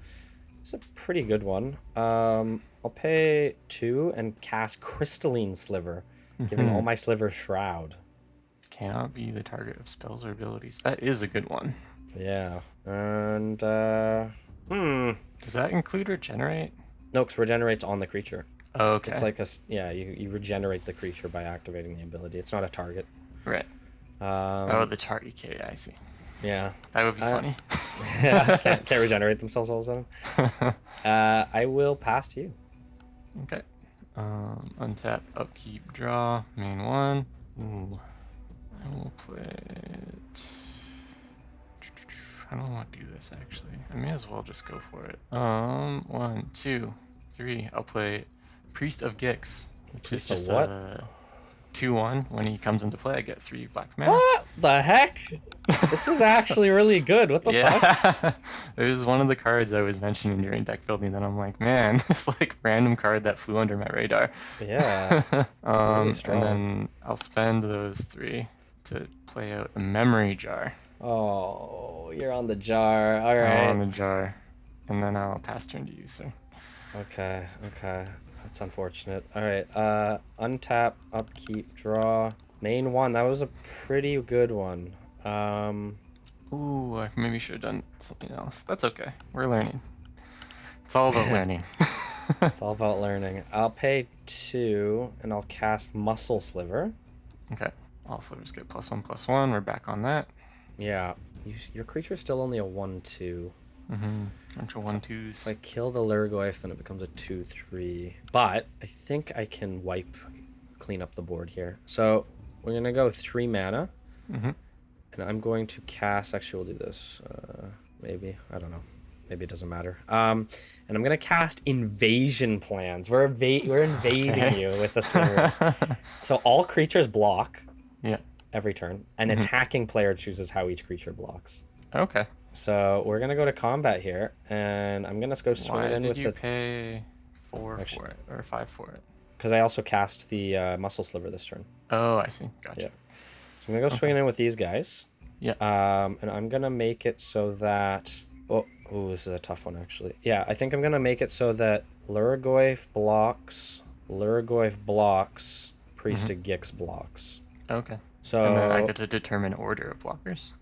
It's a pretty good one. I'll pay 2 and cast Crystalline Sliver, giving all my slivers Shroud. Cannot be the target of spells or abilities. That is a good one. Yeah. And, Does that include regenerate? no, because regenerates on the creature. Oh, okay. It's like you regenerate the creature by activating the ability. It's not a target. Right. Oh, the target. Okay, I see. Yeah. That would be funny. Yeah, can't regenerate themselves all of a sudden. I will pass to you. Okay. Untap, upkeep, draw, main 1. Ooh. I will play it. I don't want to do this actually. I may as well just go for it. 1, 2, 3. I'll play Priest of Gix, which Priest is of just what? a 2/1. When he comes into play, I get 3 black mana. What the heck? This is actually really good. What the fuck? Yeah, it was one of the cards I was mentioning during deck building that I'm like, man, this like random card that flew under my radar. Yeah. Really strong. And then I'll spend those 3 to play out a memory jar. Oh, you're on the jar. All On right. the jar, and then I'll pass turn to you, sir. Okay. That's unfortunate. All right. Untap, upkeep, draw. Main 1. That was a pretty good one. Ooh, I maybe should have done something else. That's okay. We're learning. It's all about learning. It's all about learning. I'll pay 2, and I'll cast Muscle Sliver. Okay. All slivers get +1/+1. We're back on that. Yeah. Your creature's still only a 1/2. Bunch of 1/2s. If I kill the Lurgoyf, then it becomes a 2/3. But I think I can clean up the board here. So we're gonna go 3 mana, and I'm going to cast. Actually, we'll do this. Maybe, I don't know. Maybe it doesn't matter. And I'm gonna cast Invasion Plans. We're invading you with the slivers. So all creatures block. Yeah. Every turn. An attacking player chooses how each creature blocks. Okay. So we're gonna go to combat here, and I'm gonna go swing Why in did with you pay 4 Actually- for it or 5 for it? because I also cast the Muscle Sliver this turn. Oh, I see. Gotcha. Yeah. So I'm gonna go swinging in with these guys. Yeah. And I'm gonna make it so that this is a tough one actually. Yeah, I think I'm gonna make it so that Lurgoyf blocks, Priest of Gix blocks. Okay. So And then I get to determine order of blockers.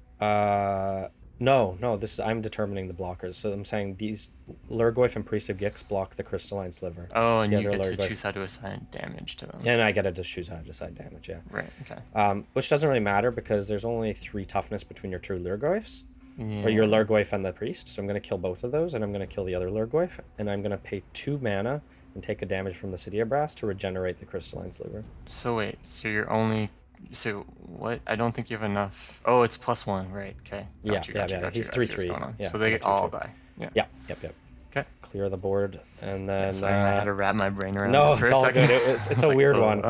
no, I'm determining the blockers. So I'm saying these Lurgoyf and Priest of Gix block the Crystalline Sliver. Oh, and Yeah, you they're get to Lurgoyf. choose how to assign damage to them. And I get to choose how to decide damage, yeah. Right. Okay. Which doesn't really matter because there's only 3 toughness between your 2 Lurgoyfs. Yeah. Or your Lurgoyf and the Priest. So I'm going to kill both of those, and I'm going to kill the other Lurgoyf. And I'm going to pay 2 mana and take a damage from the City of Brass to regenerate the Crystalline Sliver. So wait. So you're only. So what? I don't think you have enough. Oh, it's +1, right? Okay. Gotcha, Yeah. gotcha. He's I see what's 3/3. going on. Yeah, So they 3/3. all die. Yeah. Yep. Okay. Clear the board, and then... Sorry, I had to wrap my brain around no, it for it's a all second. good. It's I was a like, weird oh, one.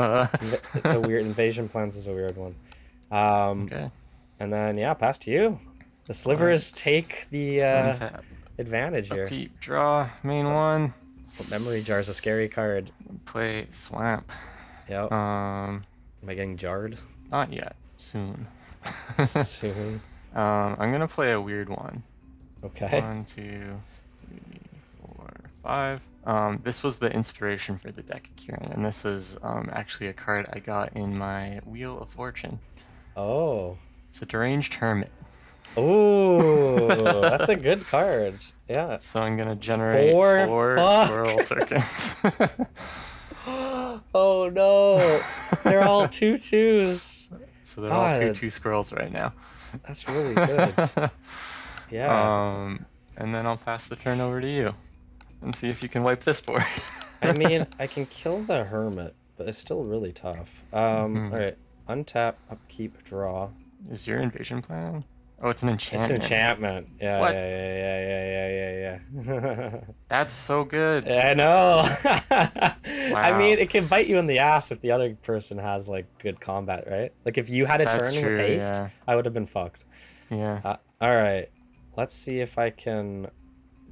It's a weird... Invasion Plans is a weird one. Okay. And then, yeah, pass to you. The Slivers take the Untap. advantage here. Upkeep. Draw. Main 1. Memory Jar is a scary card. Play Swamp. Yep. Um. Am I getting jarred? Not yet. Soon. Soon. I'm gonna play a weird one. Okay. 1, 2, 3, 4, 5. This was the inspiration for the deck, Kieran, and this is actually a card I got in my Wheel of Fortune. Oh. It's a Deranged Hermit. Ooh, that's a good card. Yeah. So I'm gonna generate 4 4 fuck. swirl tokens. Oh no. They're all 2/2s. So they're all God. 2/2 squirrels right now. That's really good. Yeah. And then I'll pass the turn over to you and see if you can wipe this board. I mean, I can kill the hermit, but it's still really tough. All right. Untap, upkeep, draw. Is your invasion plan? Oh, it's an enchantment. It's enchantment. Yeah, What? yeah. That's so good. Yeah, I know. I Wow. mean, it can bite you in the ass if the other person has like good combat, right? Like if you had a That's turn true, with haste, yeah. I would have been fucked. Yeah. All right, let's see if I can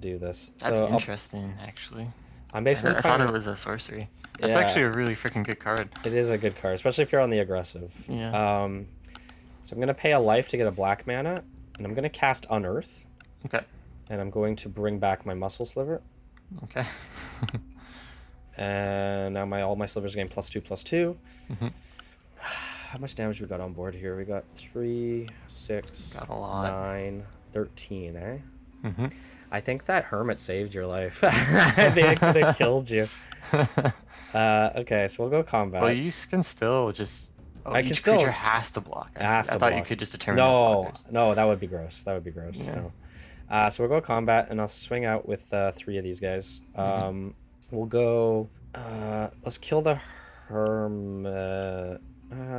do this. That's so interesting, actually. I'm I basically thought trying it to- was a sorcery. That's Yeah. actually a really freaking good card. It is a good card, especially if you're on the aggressive. Yeah. So I'm gonna pay a life to get a black mana, and I'm gonna cast Unearth, Okay. and I'm going to bring back my Muscle Sliver. Okay. And now all my slivers gain +2/+2. Mhm. How much damage we got on board here? We got 3, 6, Got a lot. 9, 13, eh? Mm-hmm. I think that hermit saved your life. They could have killed you. Okay, so we'll go combat. Well, you can still just. Oh, I can each still- creature has to block. I Has to thought you block. could just determine. the blockers. No, that would be gross. That would be gross. Yeah. No. So we'll go combat, and I'll swing out with 3 of these guys. We'll go. Let's kill the hermit.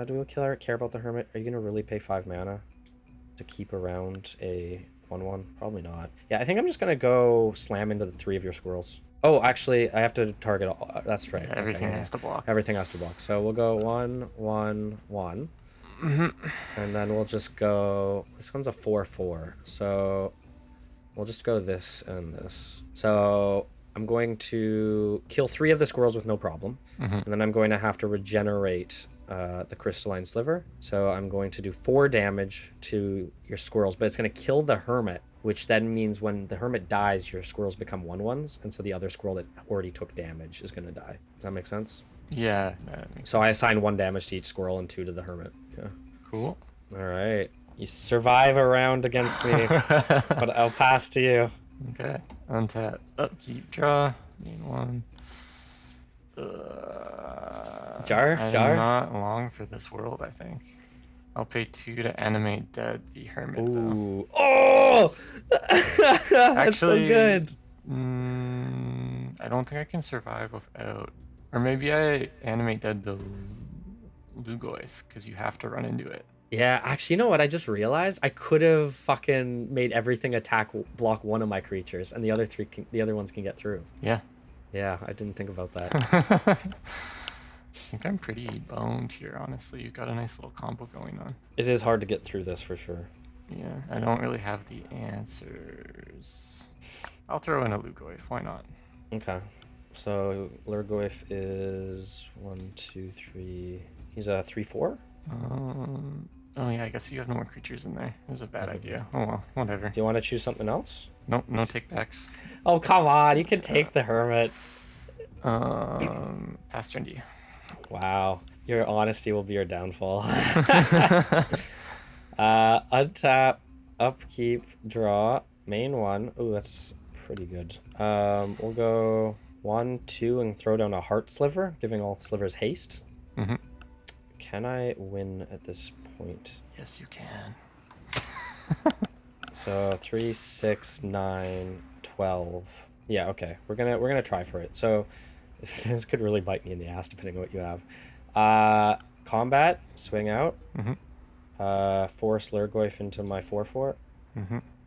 Do we care about the hermit? Are you gonna really pay 5 mana to keep around a 1/1? Probably not. Yeah, I think I'm just gonna go slam into the 3 of your squirrels. Oh, actually, I have to target. That's right. Yeah, everything Okay. has to block. Everything has to block. So we'll go 1, 1, 1. And then we'll just go. This one's a 4/4. So we'll just go this and this. So I'm going to kill 3 of the squirrels with no problem. And then I'm going to have to regenerate the crystalline sliver. So I'm going to do 4 damage to your squirrels, but it's going to kill the hermit, which then means when the hermit dies, your squirrels become 1/1s, and so the other squirrel that already took damage is going to die. Does that make sense? Yeah. That makes So I assign 1 damage to each squirrel and 2 to the hermit. Yeah. cool. All right. You survive a round against me, but I'll pass to you. Okay. Untap. Upkeep. Draw. Main one. Jar? I'm Jar? not long for this world, I think. I'll pay 2 to animate dead the hermit, though. Ooh. Oh! That's so Actually, good. I don't think I can survive without... Or maybe I animate dead the Lugoith, because you have to run into it. Yeah, actually, you know what? I just realized I could have fucking made everything block 1 of my creatures, and the other ones can get through. Yeah. Yeah, I didn't think about that. I think I'm pretty boned here, honestly. You've got a nice little combo going on. It is hard to get through this for sure. Yeah, I don't really have the answers. I'll throw in a Lugoith, why not? Okay. So Lurgoyf is 1, 2, 3. He's a 3/4. Oh yeah, I guess you have no more creatures in there. It was a bad idea. Oh well, whatever. Do you want to choose something else? Nope, no takebacks. Oh come on! You can take the hermit. Pass turn to you. Wow, your honesty will be your downfall. Untap, upkeep, draw, main 1. Ooh, that's pretty good. We'll go 1, 2, and throw down a heart sliver, giving all slivers haste. Mm-hmm. Can I win at this point? Yes, you can. So 3, 6, 9, 12. Yeah, okay. We're gonna try for it. So this could really bite me in the ass depending on what you have. Combat, swing out. Force Lurgoyf into my 4/4.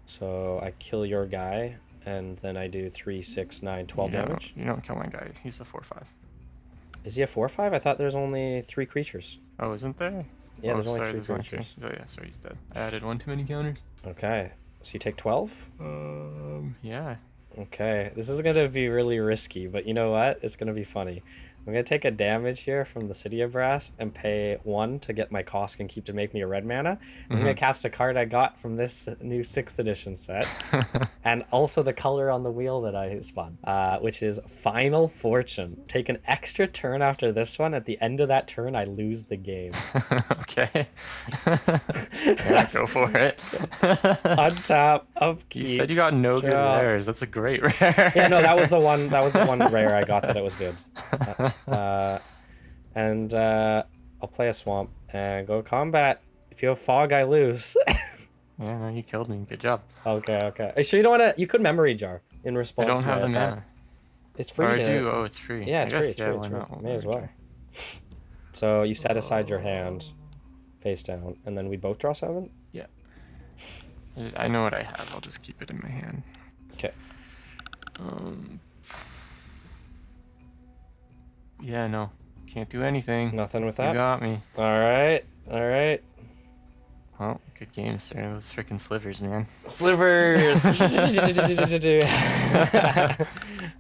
So I kill your guy, and then I do 3, 6, 9, 12 damage. You don't kill my guy. He's a 4/5. Is he a 4/5? I thought there's only 3 creatures. Oh, isn't there? Yeah, oh, there's only sorry, 3 there's only creatures. Oh yeah, sorry, he's dead. I added 1 too many counters. Okay. So you take 12? Yeah. Okay. This is gonna be really risky, but you know what? It's gonna be funny. I'm gonna take a damage here from the City of Brass and pay 1 to get my Kosk and keep to make me a red mana. I'm gonna cast a card I got from this new 6th edition set, and also the color on the wheel that I spun, which is Final Fortune. Take an extra turn after this one. At the end of that turn, I lose the game. Okay. Yeah, go for it. Untap, upkeep. You said you got no good draw. rares. That's a great rare. Yeah, no, that was the one. That was the one rare I got that it was good. And I'll play a swamp, And go combat. If you have fog, I lose. Yeah, no, you killed me. Good job. Okay. Are you sure you don't want to? You could memory jar in I response. don't to have my the attack. mana. It's free. Or I to... do. Oh, it's free. Yeah, it's I guess, free. yeah, It's why free. not? May as well. So you set aside your hand, face down, and then we both draw 7. Yeah. I know what I have. I'll just keep it in my hand. Okay. Yeah, no. Can't do anything. Nothing with You that. got me. All right. Well, good game, sir. Those freaking slivers, man. Slivers. All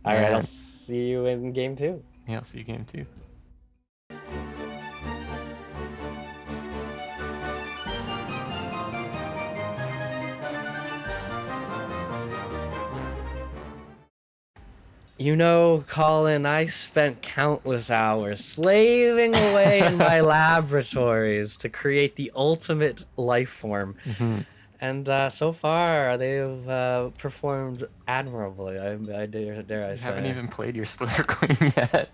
right. Man. I'll see you in game 2. Yeah, I'll see you game 2. You know, Colin, I spent countless hours slaving away in my laboratories to create the ultimate life form. And so far, they've performed admirably, I dare I You say. haven't even played your sliver queen yet.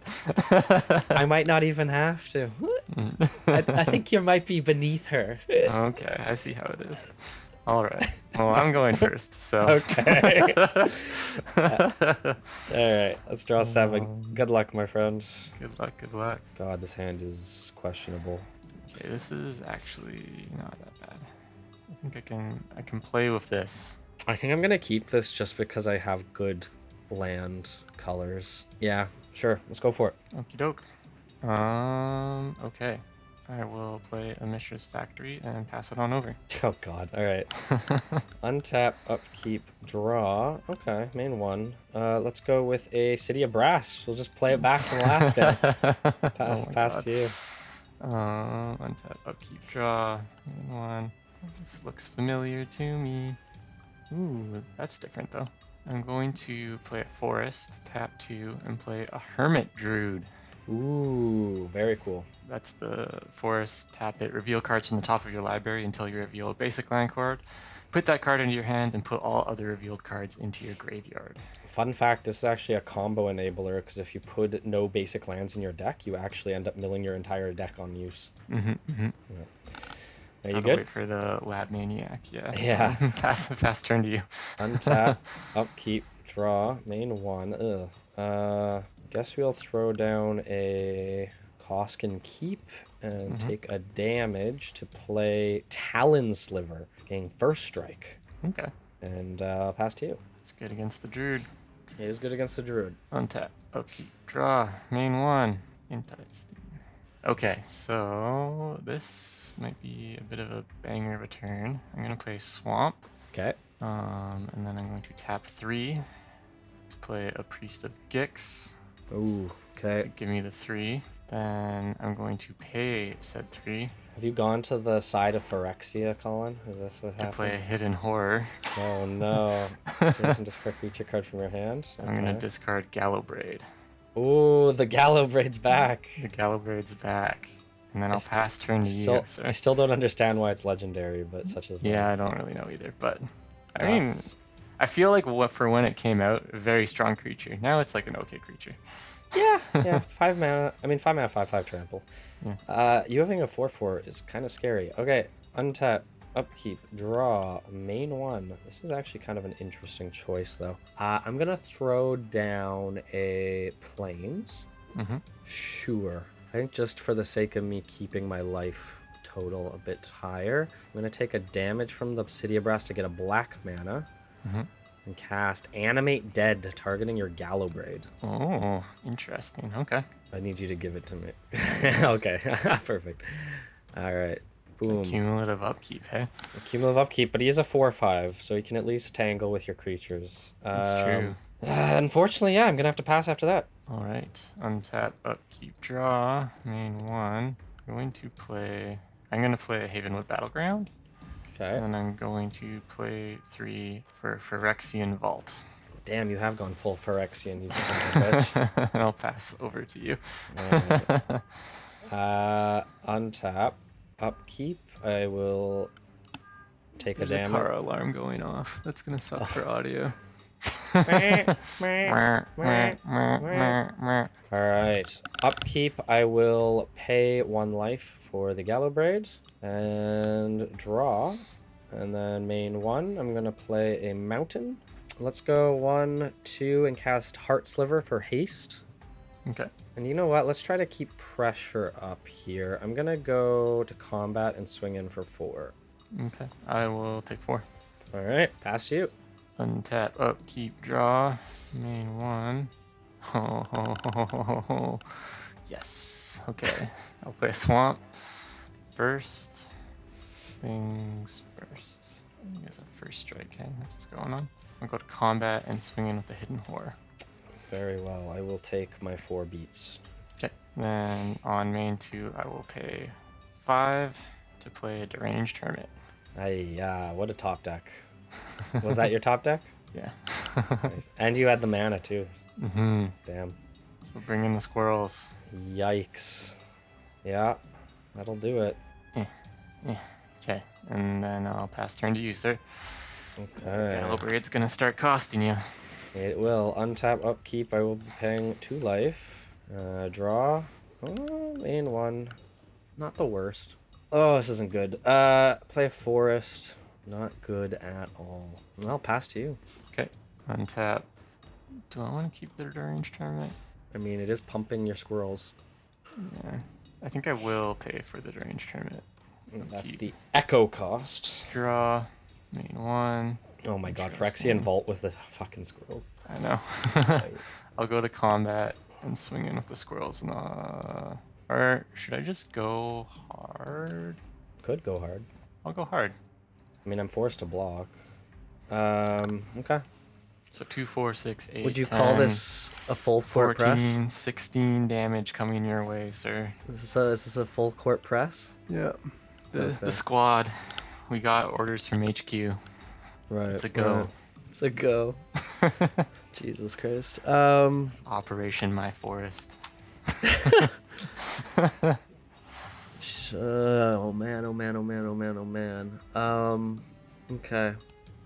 I might not even have to. I think you might be beneath her. Okay, I see how it is. All right. Well, I'm going first, so. Okay. All right, let's draw 7. Good luck, my friend. Good luck, good luck. God, this hand is questionable. Okay, this is actually not that bad. I think I can play with this. I think I'm gonna keep this just because I have good land colors. Yeah, sure. Let's go for it. Okie doke. Okay. I will play a Mishra's Factory and pass it on over. Oh God. All right. Untap, upkeep, draw. Okay, main 1. Let's go with a City of Brass. We'll just play it back from last game. Pass to you. Untap, upkeep, draw. Main 1. This looks familiar to me. Ooh, that's different though. I'm going to play a Forest, tap 2, and play a Hermit Druid. Ooh, very cool. That's the Forest, tap it, reveal cards from the top of your library until you reveal a basic land card. Put that card into your hand and put all other revealed cards into your graveyard. Fun fact, this is actually a combo enabler because if you put no basic lands in your deck, you actually end up milling your entire deck on use. Yeah. Are you Gotta good? wait for the Lab Maniac, yeah. Yeah. Fast turn to you. Untap, upkeep, draw, main 1. Guess we'll throw down a Koskin Keep and take a damage to play Talon Sliver, getting first strike. Okay. And pass to you. It's good against the Druid. He is good against the Druid. Untap, upkeep, draw, main 1. Interesting. Okay, so this might be a bit of a banger of a turn. I'm going to play Swamp. Okay. And then I'm going to tap 3 to play a Priest of Gix Ooh, okay. to give me the 3. Then I'm going to pay said 3 Have you gone to the side of Phyrexia, Colin? Is this what to happened? play a Hidden Horror. Oh no. Jason, discard creature card from your hand. I'm going to discard Gallowbraid. Ooh, the Gallowbraid's back. The Gallowbraid's back. And then I'll pass turn to you. I Sorry. still don't understand why it's legendary, but such as Yeah, I don't really know either, but I mean, That's- I feel like for when it came out, a very strong creature. Now it's like an okay creature. yeah, 5 mana. I mean, 5 mana, 5/5 trample. Yeah. You having a 4/4 is kind of scary. Okay, untap, upkeep, draw, main 1. This is actually kind of an interesting choice, though. I'm gonna throw down a plains. Sure. I think just for the sake of me keeping my life total a bit higher, I'm gonna take a damage from the City of Brass to get a black mana. And cast Animate Dead, targeting your Gallowbraid. Oh, interesting. Okay. I need you to give it to me. Okay, perfect. All right, boom. Cumulative upkeep, hey? Cumulative upkeep, but he is a 4/5, so he can at least tangle with your creatures. That's true. Unfortunately, yeah, I'm gonna have to pass after that. All right. Untap, upkeep, draw, main 1. I'm going to play a Havenwood Battleground. Okay. And then I'm going to play 3 for Phyrexian Vault. Damn, you have gone full Phyrexian, you son of a bitch. And I'll pass over to you. Untap, upkeep. I will take There's a a damage. car alarm going off. That's going to suck for audio. Alright. Upkeep, I will pay 1 life for the Gallowbraid. And draw. And then main 1, I'm going to play a Mountain. Let's go 1, 2, and cast Heart Sliver for haste. Okay. And you know what? Let's try to keep pressure up here. I'm going to go to combat and swing in for 4. Okay. I will take 4. Alright, pass you. Untap, upkeep, draw. Main 1. Oh, yes. Okay. I'll play a swamp. First. Things first. I guess a first strike. Okay, that's what's going on. I'll go to combat and swing in with the hidden horror. Very well. I will take my 4 beats. Okay. Then on main 2, I will pay 5 to play a deranged hermit. What a top deck. Was that your top deck? Yeah. Nice. And you had the mana too. Mm-hmm. Damn. So bring in the squirrels. Yikes. Yeah, that'll do it. Okay, and then I'll pass turn to you, sir. Okay. Gallowbraid's gonna start costing you. It will. Untap, upkeep. I will be paying 2 life. Draw. Oh, main 1. Not the worst. Oh, this isn't good. Play a forest. Not good at all. Well, pass to you. Okay, untap. Do I want to keep the deranged hermit? I mean, it is pumping your squirrels. Yeah, I think I will pay for the deranged hermit. That's Keep. the echo cost. Draw. Main 1. Oh my god, Interesting. Phyrexian Vault with the fucking squirrels. I know. I'll go to combat and swing in with the squirrels. And, or should I just go hard? Could go hard. I'll go hard. I mean, I'm forced to block. Okay. So 2, 4, 6, 8, Would you 10, call this a full court 14, press? 16 damage coming your way, sir. Is this a full court press? Yeah. The Okay. squad. We got orders from HQ. Right. It's a go. right. It's a go. Jesus Christ. Operation My Forest. Oh man, oh man, oh man, oh man, oh man. Okay.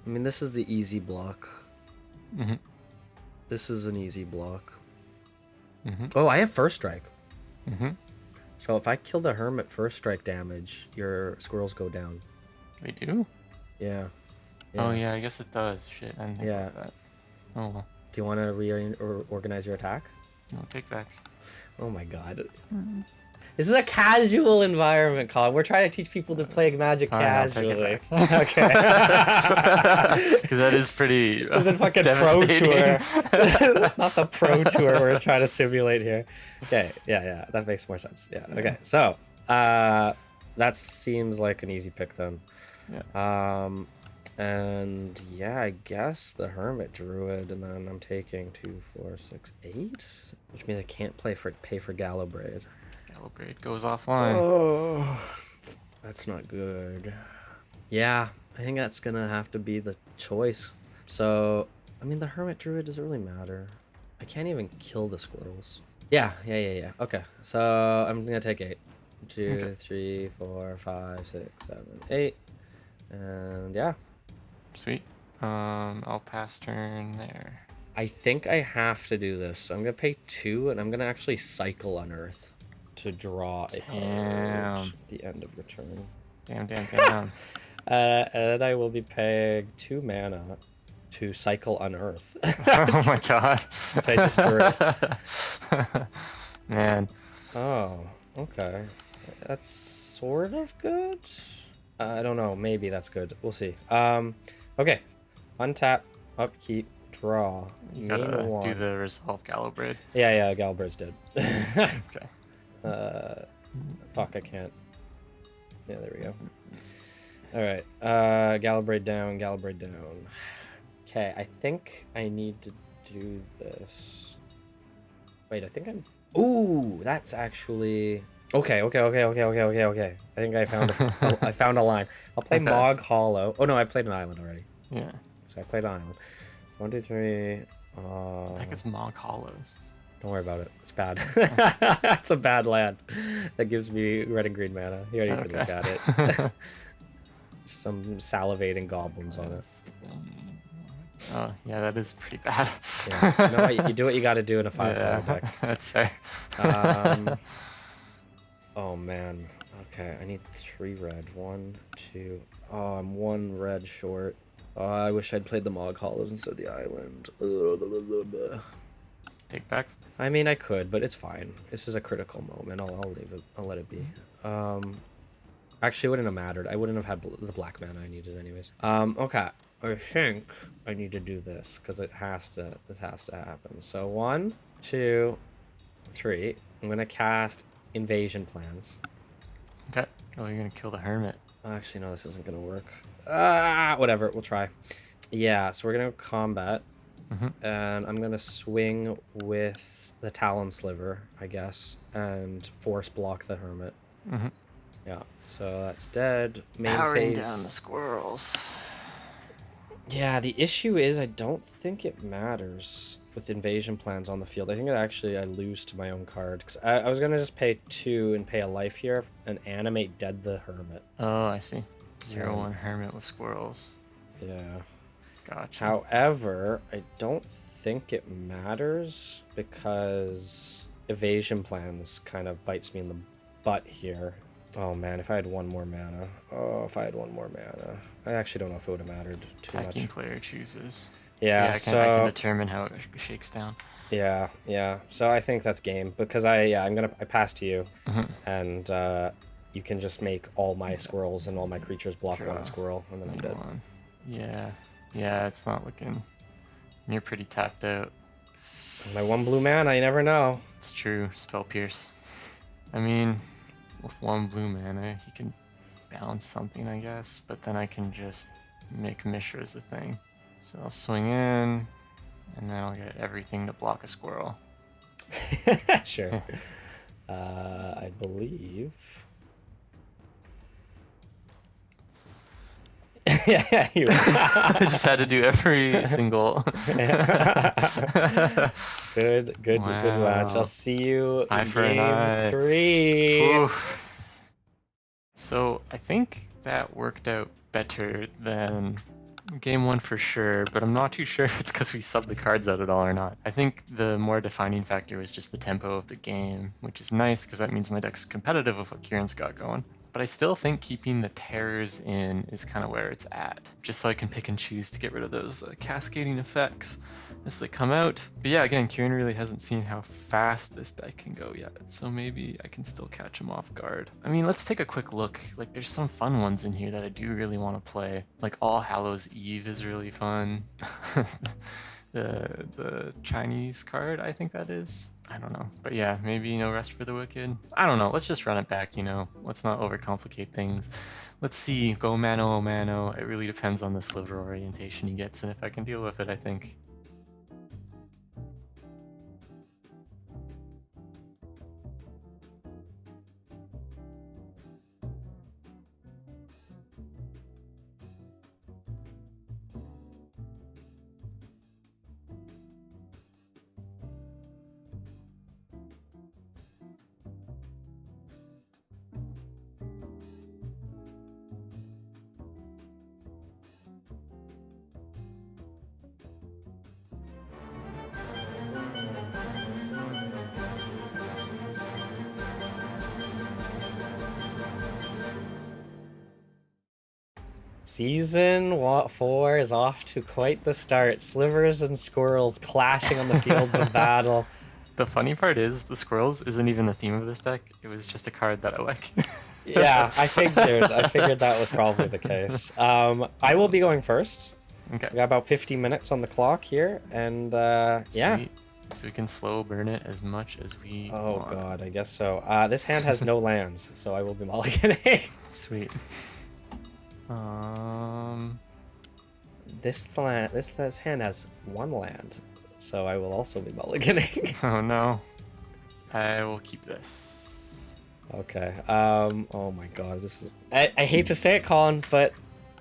I mean, this is the easy block. Mm-hmm. This is an easy block. Mm-hmm. Oh, I have first strike. Mm-hmm. So if I kill the hermit first strike damage, your squirrels go down. They do? Yeah. Oh, yeah, I guess it does. Shit, I didn't think Yeah. about that. Oh, well. Do you want to reorganize your attack? No takebacks. Oh my god. This is a casual environment, Colin. We're trying to teach people to play Magic Fine, I'll take casually. it back. Okay. Because that is pretty This isn't fucking pro tour. Not the pro tour we're trying to simulate here. Okay, yeah, that makes more sense. Yeah. Okay, so that seems like an easy pick then. Yeah. And yeah, I guess the Hermit Druid, and then I'm taking 2, 4, 6, 8, which means I can't pay for Gallowbraid. Gallowbraid goes offline. Oh, that's not good. Yeah, I think that's gonna have to be the choice. So, I mean, the Hermit Druid doesn't really matter. I can't even kill the squirrels. Yeah. Okay, so I'm gonna take 8. 2, Okay. 3, 4, 5, 6, 7, 8, and yeah. Sweet. I'll pass turn there. I think I have to do this. So I'm gonna pay 2, and I'm gonna actually cycle Unearth to draw a card at the end of your turn. Damn. And I will be paying 2 mana to cycle Unearth. Oh my god. I just drew. Man. Oh, okay. That's sort of good. I don't know. Maybe that's good. We'll see. Okay. Untap, upkeep, draw. You gotta do the resolve Gallowbraid. Yeah, Galbraid's dead. Okay. Fuck, I can't. Yeah, there we go. Alright. Gallowbraid down. Okay, I think I need to do this. Wait, I think I'm... Ooh, that's actually... Okay. I think I found I found a line. I'll play Okay. Mog Hollow. Oh no, I played an island already. Yeah. So I played an island. 1, 2, 3. I think it's Mog Hollows. Don't worry about it. It's bad. It's a bad land. That gives me red and green mana. Here, you can look at it. Some salivating goblins on it. Oh, yeah, that is pretty bad. Yeah. No, you do what you got to do in a 5-player Yeah, deck. that's fair. Oh man. Okay, I need 3 red. 1, 2. Oh, I'm 1 red short. Oh, I wish I'd played the Mog Hollows instead of the island. Take backs. I mean, I could, but it's fine. This is a critical moment. I'll leave it. I'll let it be. Actually, it wouldn't have mattered. I wouldn't have had the black mana I needed anyways. Okay. I think I need to do this because this has to happen. So 1, 2, 3. I'm gonna cast Invasion Plans. Okay. Oh, you're gonna kill the hermit. Actually, no, this isn't gonna work. Whatever. We'll try. Yeah. So we're gonna go combat, and I'm gonna swing with the Talon Sliver, I guess, and force block the hermit. Yeah. So that's dead. Main Powering phase. down the squirrels. Yeah, the issue is I don't think it matters with Invasion Plans on the field. I think I lose to my own card. Because I was going to just pay 2 and pay a life here and animate Dead the Hermit. Oh, I see. 0/1 hermit with squirrels. Yeah. Gotcha. However, I don't think it matters because Evasion Plans kind of bites me in the butt here. Oh man, if I had 1 more mana. Oh, if I had 1 more mana. I actually don't know if it would have mattered too Attacking much. player chooses. Yeah, so I can determine how it shakes down. Yeah. So I think that's game because I pass to you, and you can just make all my squirrels and all my creatures block Draw. 1 squirrel, and then I'm dead. Yeah, it's not looking. You're pretty tapped out. My 1 blue mana, you never know. It's true. Spell Pierce. I mean, with 1 blue mana, he can bounce something, I guess. But then I can just make Mishra's a thing. So I'll swing in, and then I'll get everything to block a squirrel. Sure. I believe. Yeah, you. I just had to do every single. Good match. I'll see you Eye in for an eye. game 3. Oof. So I think that worked out better than game 1 for sure, but I'm not too sure if it's because we subbed the cards out at all or not. I think the more defining factor was just the tempo of the game, which is nice because that means my deck's competitive with what Kieran's got going. But I still think keeping the terrors in is kind of where it's at, just so I can pick and choose to get rid of those cascading effects as they come out. But yeah, again, Kieran really hasn't seen how fast this deck can go yet, so maybe I can still catch him off guard. I mean, let's take a quick look. Like, there's some fun ones in here that I do really want to play. Like, All Hallows Eve is really fun. The Chinese card, I think that is. I don't know. But yeah, maybe no Rest for the Wicked. I don't know. Let's just run it back, you know. Let's not overcomplicate things. Let's see. Go mano, mano. It really depends on the sliver orientation he gets and if I can deal with it, I think. Season 4 is off to quite the start. Slivers and squirrels clashing on the fields of battle. The funny part is, the squirrels isn't even the theme of this deck. It was just a card that I like. Yeah, I figured that was probably the case. I will be going first. Okay. We got about 50 minutes on the clock here, and yeah. Sweet. So we can slow burn it as much as we want. God, I guess so. This hand has no lands, so I will be mulliganing. Sweet. This hand has 1 land, so I will also be mulliganing. Oh no. I will keep this. Okay. Oh my god, this is. I hate to say it, Colin, but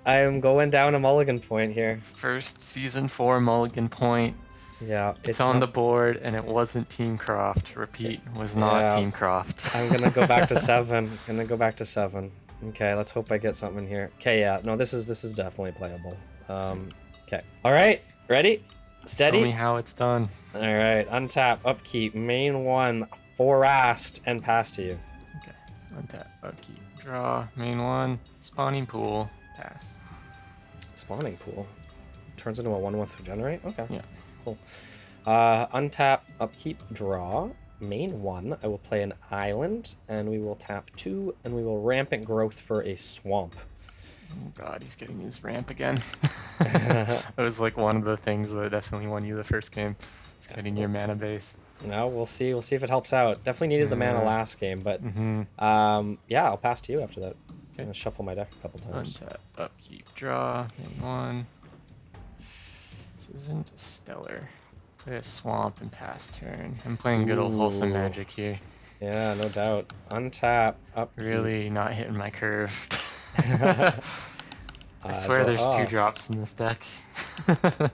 I am going down a mulligan point here. First season 4 mulligan point. Yeah, It's on the board, and it wasn't Team Croft. Repeat, was not Team Croft. I'm gonna go back to 7. Okay, let's hope I get something here. Okay, yeah, no, this is definitely playable. Okay, all right, Ready? Show me Steady? how it's done. All right, untap, upkeep, main 1, forast, and pass to you. Okay. Untap, upkeep, draw, main 1, spawning pool, pass. Spawning pool. Turns into a 1/1 regenerate? Okay. Yeah. Cool. Untap, upkeep, draw. Main 1, I will play an island, and we will tap 2, and we will rampant growth for a swamp. Oh god, he's getting his ramp again. It was like one of the things that definitely won you the first game. It's getting your mana base. No, we'll see. We'll see if it helps out. Definitely needed the mana last game, but yeah, I'll pass to you after that. I'm gonna shuffle my deck a couple times. Untap, upkeep, draw, main 1. This isn't stellar. Play a swamp and pass turn. I'm playing good old wholesome Ooh. magic here. Yeah, no doubt. Untap, upkeep. Really not hitting my curve. I swear there's 2 drops in this deck. The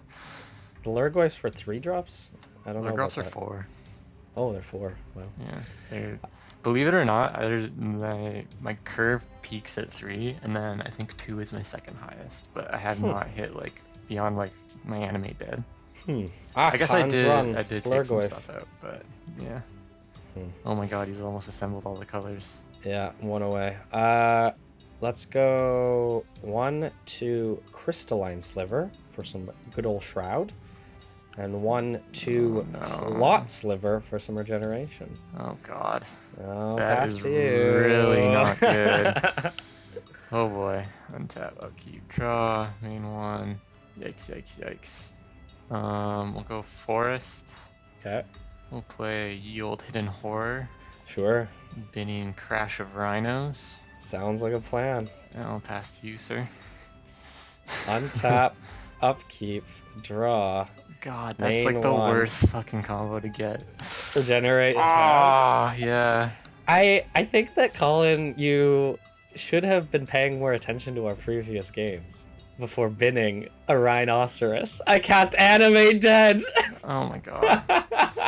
Lurgoyf's for 3 drops? I don't know. Drops are about that. 4. Oh, they're 4. Wow. Yeah, they're. Believe it or not, my curve peaks at 3, and then I think 2 is my second highest. But I have not hit like beyond like my anime dead. I guess I did take some stuff out, but yeah. Oh my god, he's almost assembled all the colors. Yeah, 1 away. Let's go 1, 2 crystalline sliver for some good old shroud, and 1, 2 clot sliver for some regeneration. Oh god, Oh, that pass is to you. really not good. Oh boy, untap, upkeep, draw, main 1. Yikes, yikes, yikes. We'll go forest. Okay. We'll play Ye Olde Hidden Horror. Sure. Binning Crash of Rhinos. Sounds like a plan. And I'll pass to you, sir. Untap, upkeep, draw, God, that's main like the 1. worst fucking combo to get. Regenerate. Ah, yeah. I think that, Colin, you should have been paying more attention to our previous games before binning a rhinoceros. I cast Anime Dead. Oh my god.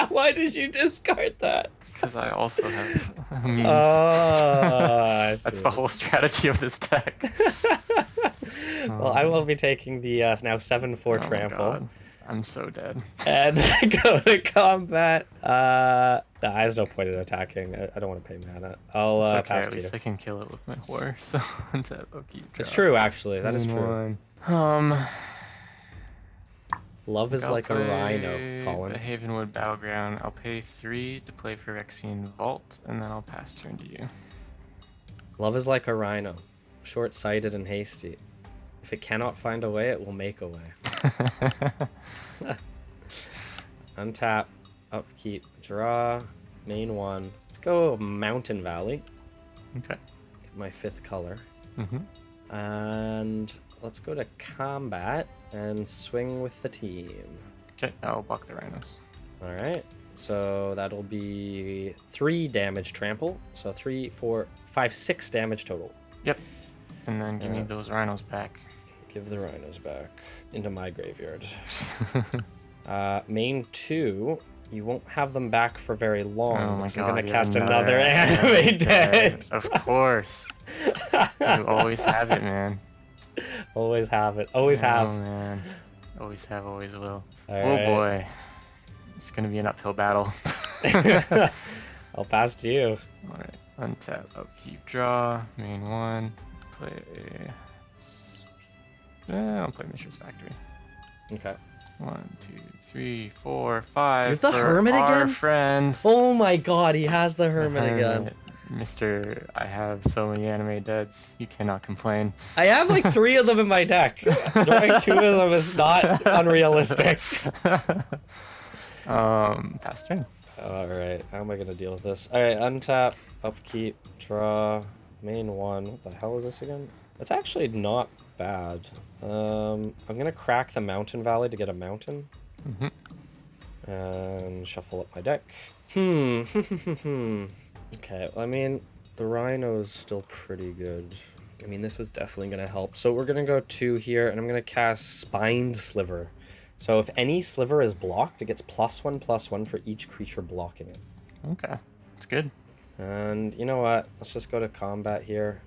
Why did you discard that? Because I also have means. I That's see. the whole strategy of this deck. Well, I will be taking the now 7/4 Oh my trample. god. I'm so dead. And go to combat. There's no point in attacking. I don't want to pay mana. I'll It's okay, pass at to you. least I can kill it with my horror. So untap, upkeep, It's draw. true, actually. That is Main true. 1. Love is I'll like a rhino, play Colin. The Havenwood Battleground. I'll pay 3 to play Phyrexian Vault, and then I'll pass turn to you. Love is like a rhino, short-sighted and hasty. If it cannot find a way, it will make a way. Untap, upkeep, draw, main 1. Let's go Mountain Valley. Okay. Get my 5th color. Mm-hmm. And let's go to combat and swing with the team. Okay, I'll block the rhinos. All right. So that'll be 3 damage trample. So 3, 4, 5, 6 damage total. Yep. And then give me those rhinos back. Give the rhinos back into my graveyard. Main 2, you won't have them back for very long. Oh my so god. I'm gonna you cast have another Anime Dead. Of course. You always have it, man. Always have it. Always have. Oh man. Always have, always will. All Oh right. boy. It's gonna be an uphill battle. I'll pass to you. Alright. Untap, upkeep, draw, main 1. Play a. I'll play Mishra's Factory. Okay. 1, 2, 3, 4, 5. Do you have the for Hermit our again? friend. Oh my god, he has the Hermit again. Hermit. Mr. I have so many anime deads. You cannot complain. I have like 3 of them in my deck. Drawing 2 of them is not unrealistic. Pass turn. Alright, how am I gonna deal with this? Alright, untap, upkeep, draw, main 1. What the hell is this again? It's actually not bad. I'm gonna crack the Mountain Valley to get a mountain. And shuffle up my deck. Okay, well, I mean, the Rhino's still pretty good. I mean, this is definitely gonna help. So we're gonna go 2 here, and I'm gonna cast Spined Sliver. So if any sliver is blocked, it gets +1/+1 for each creature blocking it. Okay. It's good. And you know what? Let's just go to combat here.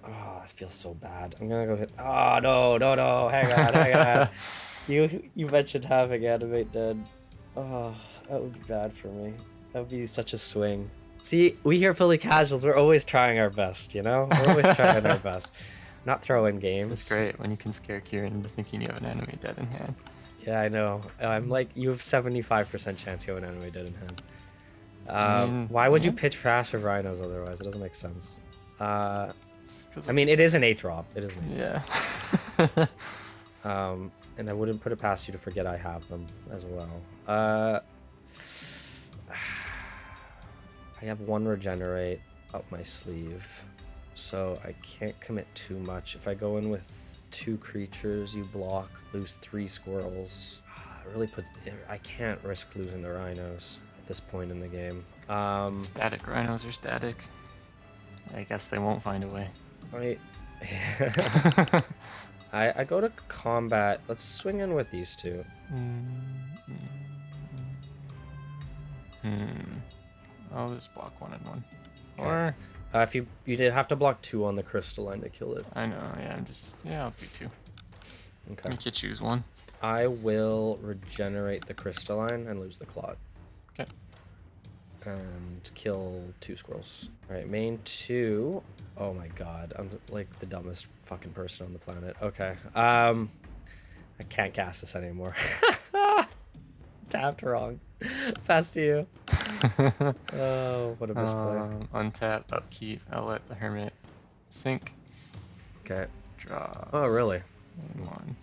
Oh, this feels so bad. I'm gonna go hit. Oh, no. Hang on. You mentioned having animate dead. Oh, that would be bad for me. That would be such a swing. See, we here fully casuals, we're always trying our best, you know? We're always trying our best. Not throwing games. It's great when you can scare Kieran into thinking you have an enemy dead in hand. Yeah, I know. I'm like, you have 75% chance you have an enemy dead in hand. Why would you pitch Trash of Rhinos otherwise? It doesn't make sense. I mean, it is an 8-drop. It is an 8-drop. Yeah. And I wouldn't put it past you to forget I have them as well. I have 1 regenerate up my sleeve, so I can't commit too much. If I go in with 2 creatures, you block, lose 3 squirrels. I can't risk losing the rhinos at this point in the game. Static rhinos are static. I guess they won't find a way. I go to combat. Let's swing in with these 2. I'll just block 1 and 1. Okay. Or if you did have to block 2 on the crystalline to kill it. I know, yeah, I'll do 2. Okay. Make you choose 1. I will regenerate the crystalline and lose the clot. Okay. And kill 2 squirrels. Alright, main 2. Oh my god, I'm like the dumbest fucking person on the planet. Okay. I can't cast this anymore. Tapped wrong. Pass to you. Oh, what a misplay. Untap, upkeep. I'll let the hermit sink. Okay. Draw. Oh, really? 1.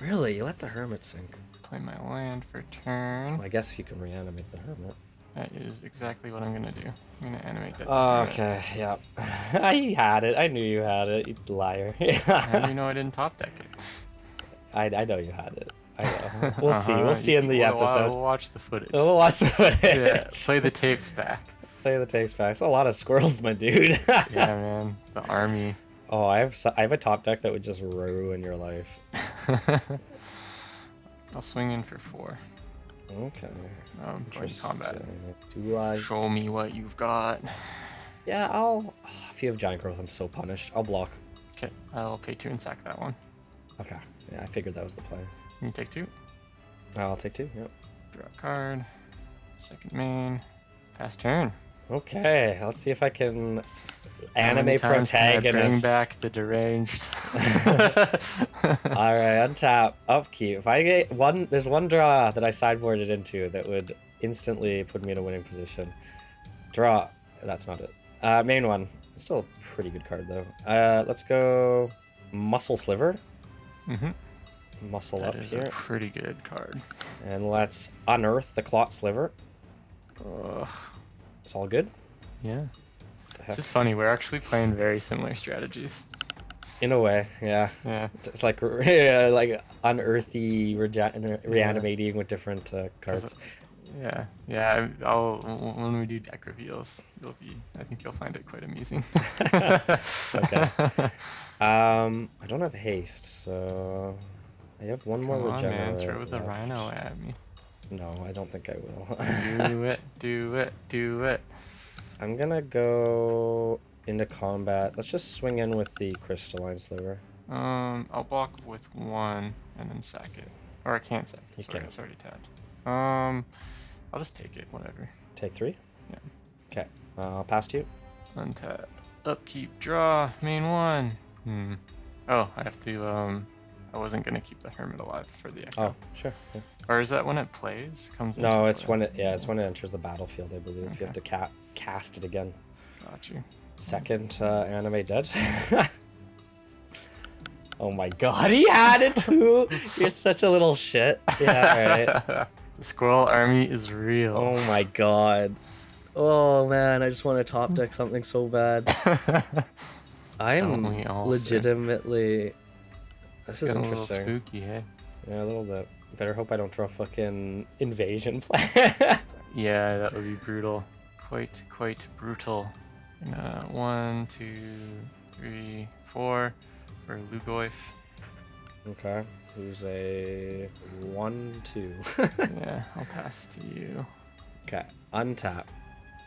Really? You let the hermit sink? Play my land for turn. Well, I guess you can reanimate the hermit. That is exactly what I'm gonna do. I'm gonna animate that. Okay, yeah. I had it. I knew you had it, you liar. How do you know I didn't top deck it? I know you had it. I know. We'll see. We'll see in the episode. We'll watch the footage. We'll watch the footage. Yeah, play the tapes back. Play the tapes back. It's a lot of squirrels, my dude. Yeah, man. The army. Oh, I have a top deck that would just ruin your life. I'll swing in for 4. Okay. Going combat. Do I? Show me what you've got. Yeah, if you have giant growth, I'm so punished. I'll block. Okay, I'll pay 2 and sack that one. Okay. Yeah, I figured that was the play. You can take 2. I'll take 2. Yep. Draw a card. Second main. Pass turn. Okay, let's see if I can How many anime times can I bring protagonist. back the deranged. All right, untap, upkeep. If I get one, there's one draw that I sideboarded into that would instantly put me in a winning position. Draw. That's not it. Main one. It's still a pretty good card though. Let's go Muscle Sliver. Muscle That up is here. a pretty good card. And let's unearth the Clot Sliver. Ugh. It's all good. Yeah. The It's heck? just funny. We're actually playing very similar strategies. In a way, yeah. Yeah. It's like unearthy reanimating with different cards. Yeah. Yeah. When we do deck reveals, I think you'll find it quite amusing. Okay. I don't have haste, so I have one more Come on, regenerate. man. Throw the left. rhino at me. No, I don't think I will. Do it. Do it. Do it. I'm gonna go into combat. Let's just swing in with the crystalline sliver. I'll block with 1 and then sack it. Or I can't sack it. You Sorry, can't. it's already tapped. I'll just take it. Whatever. Take 3? Yeah. Okay. I'll pass to you. Untap. Upkeep. Draw. Main 1. Oh, I have to. I wasn't gonna keep the hermit alive for the echo. Oh, sure. Yeah. Or is that when it plays? Comes into No, it's play? when it's when it enters the battlefield, I believe. You have Okay. to cast it again. Got you. Second anime dead. Oh my god, he had it too! You're such a little shit. Yeah, right. The squirrel army is real. Oh my god. Oh man, I just want to top deck something so bad. I am Don't we all, sir? legitimately. This is Getting a little interesting. spooky, hey? Yeah, a little bit. Better hope I don't draw fucking invasion plan. Yeah, that would be brutal. Quite brutal. 1, 2, 3, 4 for Lugoif. Okay. Who's a 1/2? Yeah, I'll pass to you. Okay. Untap.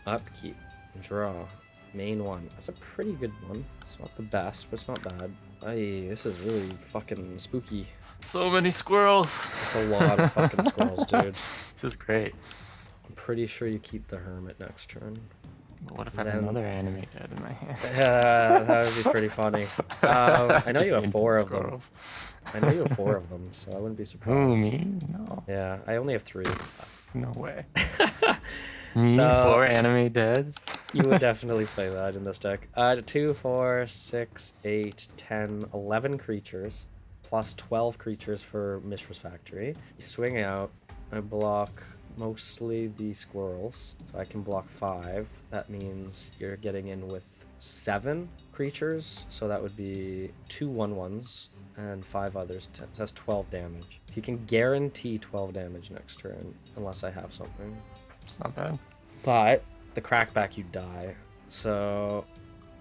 Upkeep. Draw. Main 1. That's a pretty good one. It's not the best, but it's not bad. Ay, this is really fucking spooky. So many squirrels. That's a lot of fucking squirrels, dude. This is great. I'm pretty sure you keep the hermit next turn. But what if I have another anime dead in my hand? That would be pretty funny. I know Just you have 4 of them. squirrels. I know you have 4 of them, so I wouldn't be surprised. Who, me? No. Yeah, I only have 3. No way. Me, So- 4 anime deads? You would definitely play that in this deck. 2, 4, 6, 8, 10, 11 creatures, plus 12 creatures for Mishra's Factory. You swing out. I block mostly the squirrels, so I can block 5. That means you're getting in with 7 creatures, so that would be 2 1/1s and 5 others. So that's 12 damage. So you can guarantee 12 damage next turn, unless I have something. It's not bad. But the crackback, you die. So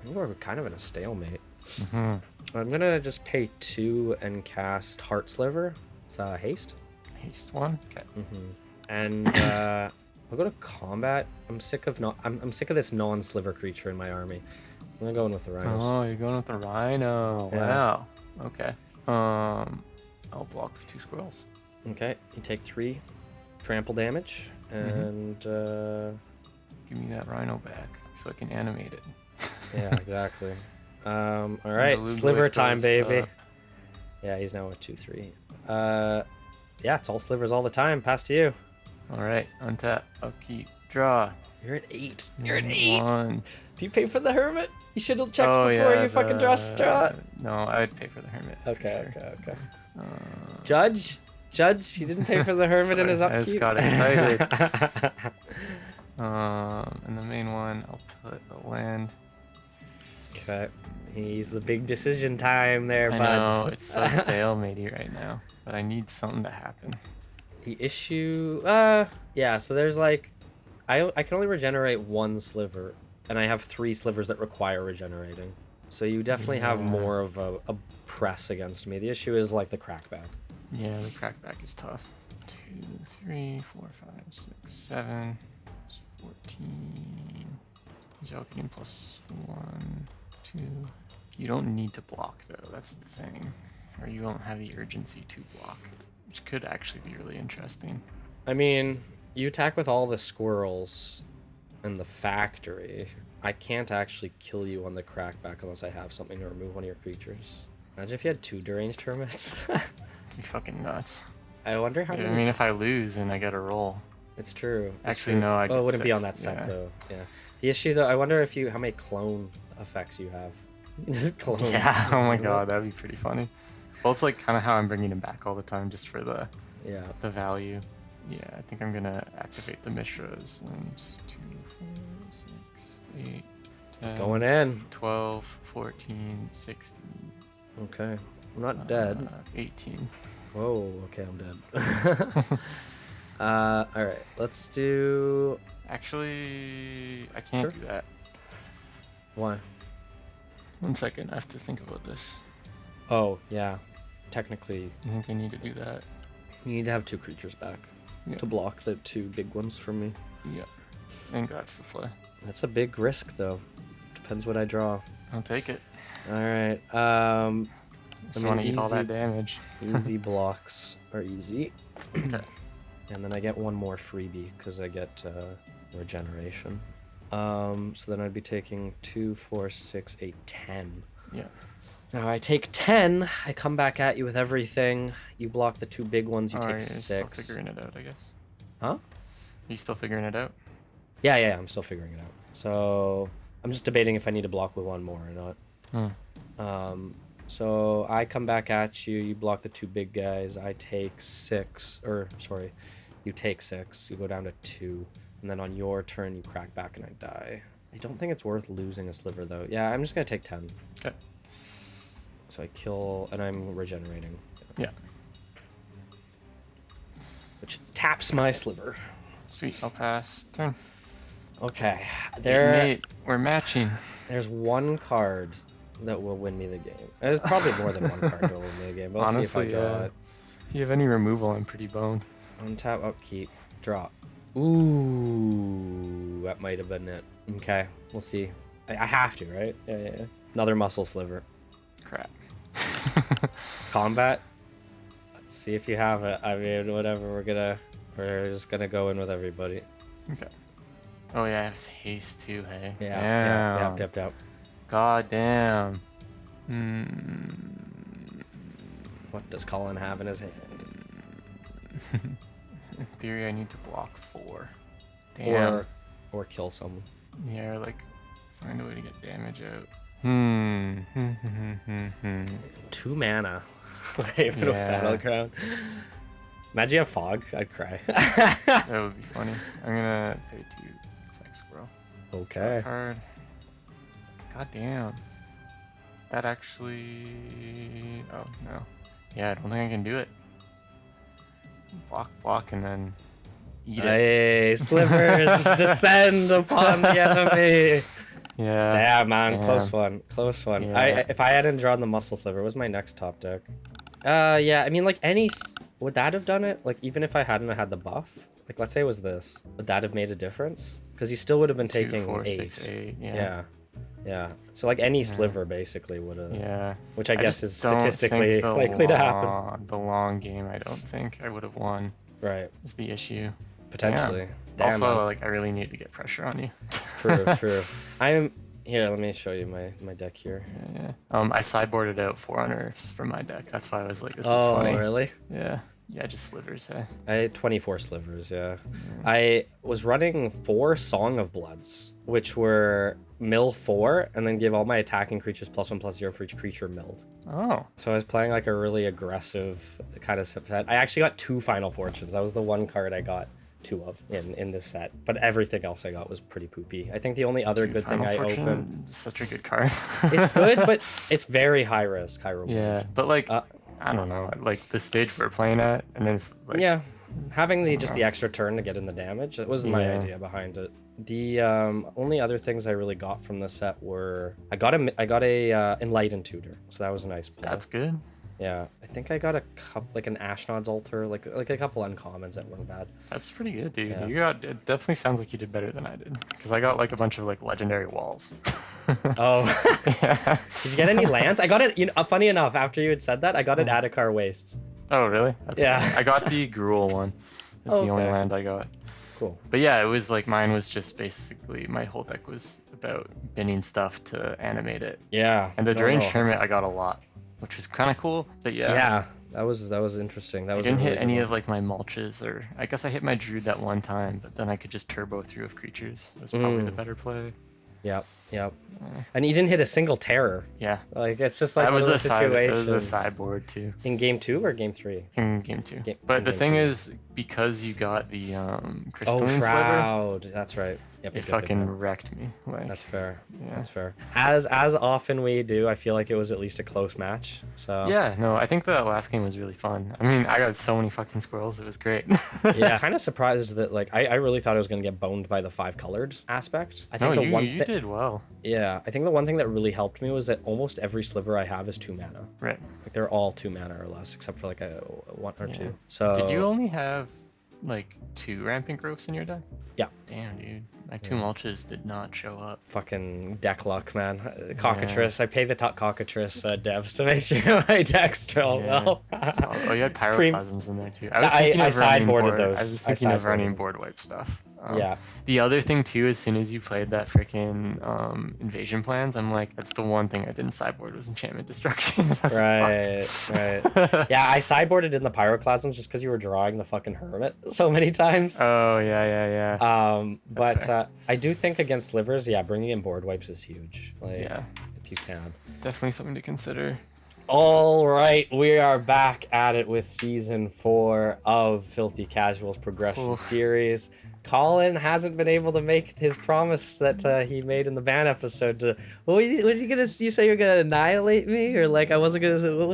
I think we're kind of in a stalemate. Mm-hmm. I'm gonna just pay 2 and cast Heart Sliver. It's haste. Haste 1? Okay. And I'll go to combat. I'm sick of I'm sick of this non-sliver creature in my army. I'm gonna go in with the rhinos. Oh, you're going with the rhino. Yeah. Wow. Okay. I'll block with 2 squirrels. Okay, you take 3 trample damage, and Give me that rhino back so I can animate it. yeah, exactly. All And right, the sliver Ludwig time, goes baby. up. Yeah, he's now at 2/3. Yeah, it's all slivers all the time. Pass to you. All right, untap, upkeep, draw. You're at 8. You're at 1. Do you pay for the hermit? You should have checked before you fucking draw strat. No, I'd pay for the hermit. for Okay, sure. okay. Judge, he didn't pay for the hermit in his Sorry, upkeep. I just got excited. And the main one, I'll put a land. Okay, he's the big decision time there, I bud. know, it's so stalematey right now, but I need something to happen. The issue, yeah. So there's like, I can only regenerate 1 sliver, and I have 3 slivers that require regenerating. So you definitely have more of a press against me. The issue is like the crackback. Yeah, the crackback is tough. 2, 3, 4, 5, 6, 7, 14. He's all getting +1, 2. You don't need to block though, that's the thing. Or you don't have the urgency to block, which could actually be really interesting. I mean, you attack with all the squirrels in the factory. I can't actually kill you on the crackback unless I have something to remove one of your creatures. Imagine if you had 2 deranged hermits. It'd be fucking nuts. I wonder how I many... mean, if I lose and I get a roll. It's true. It's Actually, true. no, I Oh, it get wouldn't be on 6, that set, yeah. though. Yeah. The issue, though, I wonder if how many clone effects you have. Just clone. Yeah, oh my god, that'd be pretty funny. Well, it's like kind of how I'm bringing him back all the time just for the Yeah. value. Yeah, I think I'm gonna activate the Mishras. And 2, 4, 6, 8, 10, It's going in. 12, 14, 16. Okay. I'm not dead. 18. Whoa, okay, I'm dead. Alright, let's do... Actually, I can't Sure. do that. Why? 1 second, I have to think about this. Oh, yeah. Technically, I think I need to do that. you need to have 2 creatures back Yeah. to block the 2 big ones from me. Yeah, I think that's the play. That's a big risk, though. Depends what I draw. I'll take it. Alright, Just mean, want to eat all that easy- damage. easy blocks are easy. Okay. And then I get 1 more freebie because I get regeneration. So then I'd be taking 2, 4, 6, 8, 10. Yeah. Now I take 10. I come back at you with everything. You block the 2 big ones. You Oh, take you're still 6. figuring it out, I guess. Huh? Are you still figuring it out? Yeah. I'm still figuring it out. So I'm just debating if I need to block with 1 more or not. So I come back at you. You block the 2 big guys. I take 6. Or sorry, you take 6. You go down to 2. And then on your turn, you crack back and I die. I don't think it's worth losing a sliver, though. Yeah, I'm just going to take 10. Okay. So I kill, and I'm regenerating. Yeah. Which taps my sliver. Sweet, I'll pass. Turn. Okay. Mate, we're matching. There's 1 card that will win me the game. There's probably more than 1 card that will win me the game. But let's Honestly, see if I draw yeah. it. If you have any removal, I'm pretty boned. Untap, upkeep, drop. Ooh, that might have been it. Okay, we'll see. I have to, right? Yeah. Another muscle sliver. Crap. Combat. Let's see if you have it. I mean, whatever. We're just gonna go in with everybody. Okay. Oh yeah, I have haste too. Hey. Yeah. Damn. Yep. God damn. What does Colin have in his hand? In theory, I need to block 4. Damn. Or kill someone. Yeah, or like find a way to get damage out. 2 mana. Even with Battleground. Imagine you have fog. I'd cry. That would be funny. I'm gonna pay 2 Psych Squirrel. Okay. Card. God damn. That actually. Oh no. Yeah, I don't think I can do it. Block, and then eat it. Hey, slivers descend upon the enemy. Yeah. Damn, man. Damn. Close one. Yeah. If I hadn't drawn the muscle sliver, it was my next top deck. Yeah, I mean, like, would that have done it? Like, even if I hadn't had the buff? Like, let's say it was this. Would that have made a difference? Because you still would have been 2, taking 4, 8. 6, 8. Yeah. So, like, any sliver, basically, would have... Yeah. Which I guess just is don't statistically think the likely to happen. The long game, I don't think I would have won. Right. Is the issue. Potentially. Damn, Also, man. like, I really need to get pressure on you. True. I'm... Here, let me show you my deck here. Yeah. I sideboarded out 4 unearths from my deck. That's why I was like, this is Oh, funny. really? Yeah. Yeah, just slivers, hey. I had 24 slivers, yeah. I was running 4 Song of Bloods, which were mill 4, and then give all my attacking creatures +1/+0 for each creature milled. Oh. So I was playing like a really aggressive kind of set. I actually got 2 Final Fortunes. That was the one card I got 2 of in this set. But everything else I got was pretty poopy. I think the only other good thing I opened... Such a good card. It's good, but it's very high risk, high reward. Yeah, but like... I don't know, like the stage we're playing at, and then like, yeah, having the extra turn to get in the damage, that was my idea behind it. The only other things I really got from the set were I got a Enlightened Tutor, so that was a nice pull. That's good. Yeah, I think I got a couple, like an Ashnod's Altar, like a couple uncommons that weren't bad. That's pretty good, dude. Yeah. It definitely sounds like you did better than I did, because I got like a bunch of like legendary walls. Oh, Yeah. did you get any lands? I got it. You know, funny enough, after you had said that, I got an Adakar Wastes. Oh really? That's Yeah. funny. I got the Gruul one. It's the only Okay. land I got. Cool. But yeah, it was like mine was just basically my whole deck was about binning stuff to animate it. Yeah. And the no, Deranged no. Hermit I got a lot, which was kind of cool. But Yeah, that was interesting. That I was. didn't a really hit good any one. of like my mulches, or I guess I hit my Druid that one time, but then I could just turbo through of creatures. It was probably the better play. Yep. And you didn't hit a single terror. Yeah. Like it's just like That was one a of those side. It was a situations. sideboard too. In game 2 or game 3? In game 2. in But the game thing 2. is, because you got the Oh, crystalline sliver, Shroud. That's right. Yep, it fucking wrecked me. Like, That's fair. Yeah. That's fair. As often we do, I feel like it was at least a close match. So Yeah, no, I think that last game was really fun. I mean, I got so many fucking squirrels. It was great. yeah, kind of surprised that like I really thought I was gonna get boned by the 5 colored aspect. I think No, the one you did well. Yeah, I think the one thing that really helped me was that almost every sliver I have is 2 mana. Right. Like they're all 2 mana or less, except for like a 1 or 2. So Did you only have like 2 rampant growths in your deck? Yeah. Damn, dude. My 2 mulches did not show up. fucking deck luck, man. Cockatrice. I pay the top cockatrice devs to make sure my decks drill well. Oh, you had Prem- pyroclasms in there too. I was thinking of running sideboarded board. those. I was I thinking of running sideboarded. board wipe stuff. Yeah. The other thing too, as soon as you played that freaking invasion plans, I'm like, that's the one thing I didn't sideboard was enchantment destruction. I was like, fuck. Right. Yeah, I sideboarded in the pyroclasms just because you were drawing the fucking hermit so many times. Oh yeah. But fair. I do think against slivers, yeah, bringing in board wipes is huge. Like, Yeah. if you can. Definitely something to consider. All right, we are back at it with season 4 of Filthy Casual's progression Oof. series. Colin hasn't been able to make his promise that he made in the ban episode. What was you gonna? You say you're gonna annihilate me, or like I wasn't gonna? What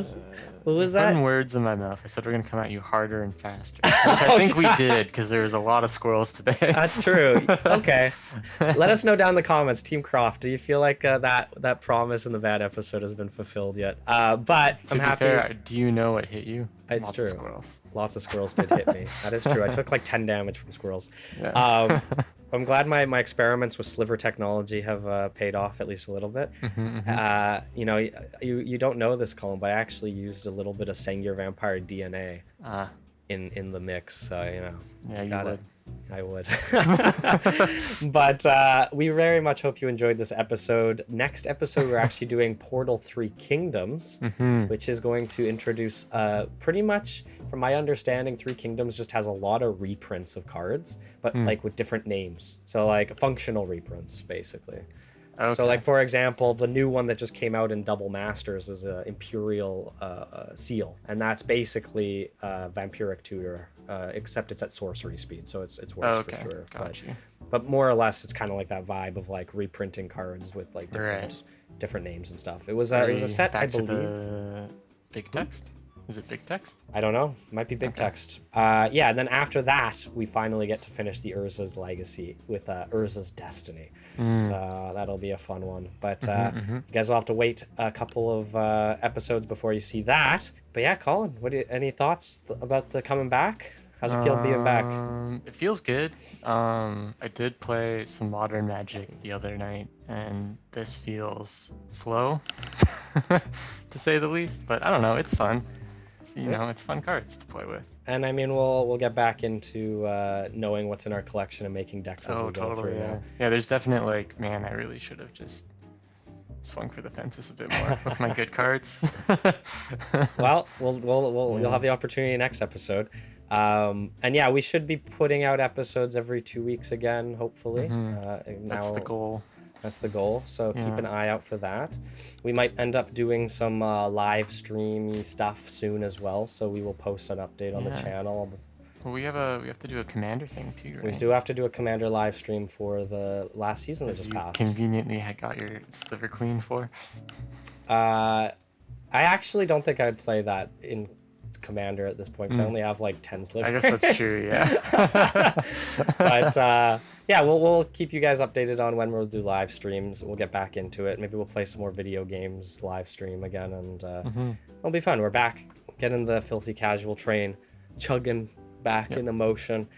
was that? Putting words in my mouth. I said we're gonna come at you harder and faster, which I think we did because there was a lot of squirrels today. That's true. Okay, let us know down in the comments, Team Croft. Do you feel like that promise in the bad episode has been fulfilled yet? But To I'm be happy. fair, do you know what hit you? It's Lots true. Of squirrels. Lots of squirrels did hit me. That is true. I took like 10 damage from squirrels. Yeah. I'm glad my experiments with sliver technology have paid off at least a little bit. You know, you don't know this, Colin, but I actually used a little bit of Sengir Vampire DNA in the mix, so you know. Yeah, you would. I would. But we very much hope you enjoyed this episode. Next episode, we're actually doing Portal 3 Kingdoms, which is going to introduce pretty much, from my understanding, 3 Kingdoms just has a lot of reprints of cards, but like with different names. So like functional reprints, basically. Okay. So like, for example, the new one that just came out in Double Masters is a Imperial Seal, and that's basically Vampiric Tutor, except it's at sorcery speed, so it's worse for sure. But more or less, it's kind of like that vibe of like reprinting cards with like different names and stuff. It was a set, I believe. The big text. Is it big text? I don't know. Might be big text. Yeah, and then after that, we finally get to finish the Urza's Legacy with Urza's Destiny. So that'll be a fun one. But you guys will have to wait a couple of episodes before you see that. But yeah, Colin, any thoughts about the coming back? How's it feel being back? It feels good. I did play some Modern Magic the other night, and this feels slow, to say the least. But I don't know. It's fun. You know, it's fun cards to play with. And I mean, we'll get back into knowing what's in our collection and making decks as we go through. Yeah, there's definitely like, man, I really should have just swung for the fences a bit more with my good cards. Well, you'll have the opportunity next episode. And yeah, we should be putting out episodes every 2 weeks again, hopefully. That's the goal. That's the goal. So keep an eye out for that. We might end up doing some live streamy stuff soon as well. So we will post an update on the channel. Well, we have to do a Commander thing too, right? We do have to do a Commander live stream for the last season that just passed. Conveniently, I got your Sliver Queen for. I actually don't think I'd play that in Commander at this point, because I only have like 10 slivers. I guess that's true, yeah. But yeah, we'll keep you guys updated on when we'll do live streams. We'll get back into it. Maybe we'll play some more video games live stream again, and it'll be fun. We're back, getting the filthy casual train chugging back into motion.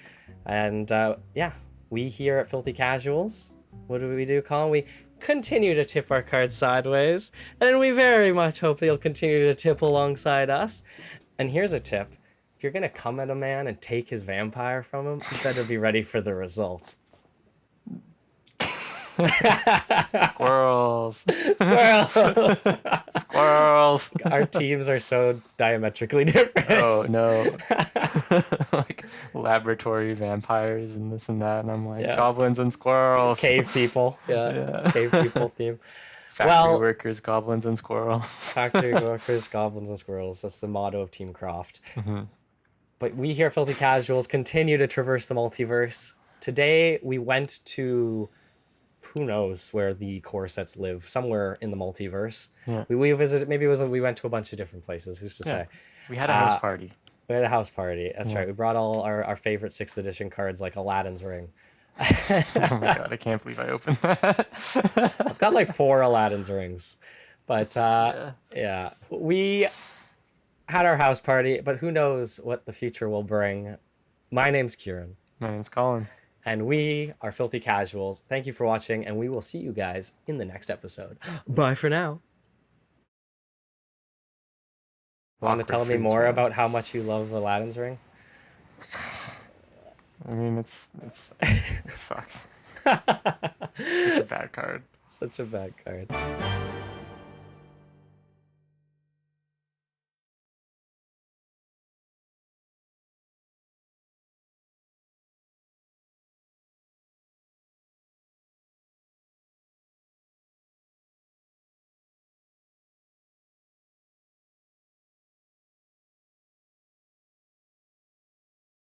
And yeah, we here at Filthy Casuals, what do, Colin? We continue to tip our cards sideways, and we very much hope that you'll continue to tip alongside us. And here's a tip. If you're going to come at a man and take his vampire from him, you better be ready for the results. Squirrels. Squirrels. Squirrels. Our teams are so diametrically different. Oh, no. Like laboratory vampires and this and that. And I'm like, goblins and squirrels. Cave people. Yeah. Cave people theme. Factory workers, goblins, and squirrels. Factory workers, goblins, and squirrels. That's the motto of Team Croft. But we here at Filthy Casuals continue to traverse the multiverse. Today, we went to, who knows where the core sets live, somewhere in the multiverse. Yeah. We visited, maybe we went to a bunch of different places, who's to say. We had a house party. We had a house party, that's right. We brought all our favorite 6th edition cards, like Aladdin's Ring. Oh my god, I can't believe I opened that. I've got like 4 Aladdin's rings. But yeah, we had our house party, but who knows what the future will bring. My name's Kieran. My name's Colin. And we are Filthy Casuals. Thank you for watching, and we will see you guys in the next episode. Bye for now. Want to tell me more about how much you love Aladdin's Ring? I mean, it sucks. Such a bad card. Such a bad card.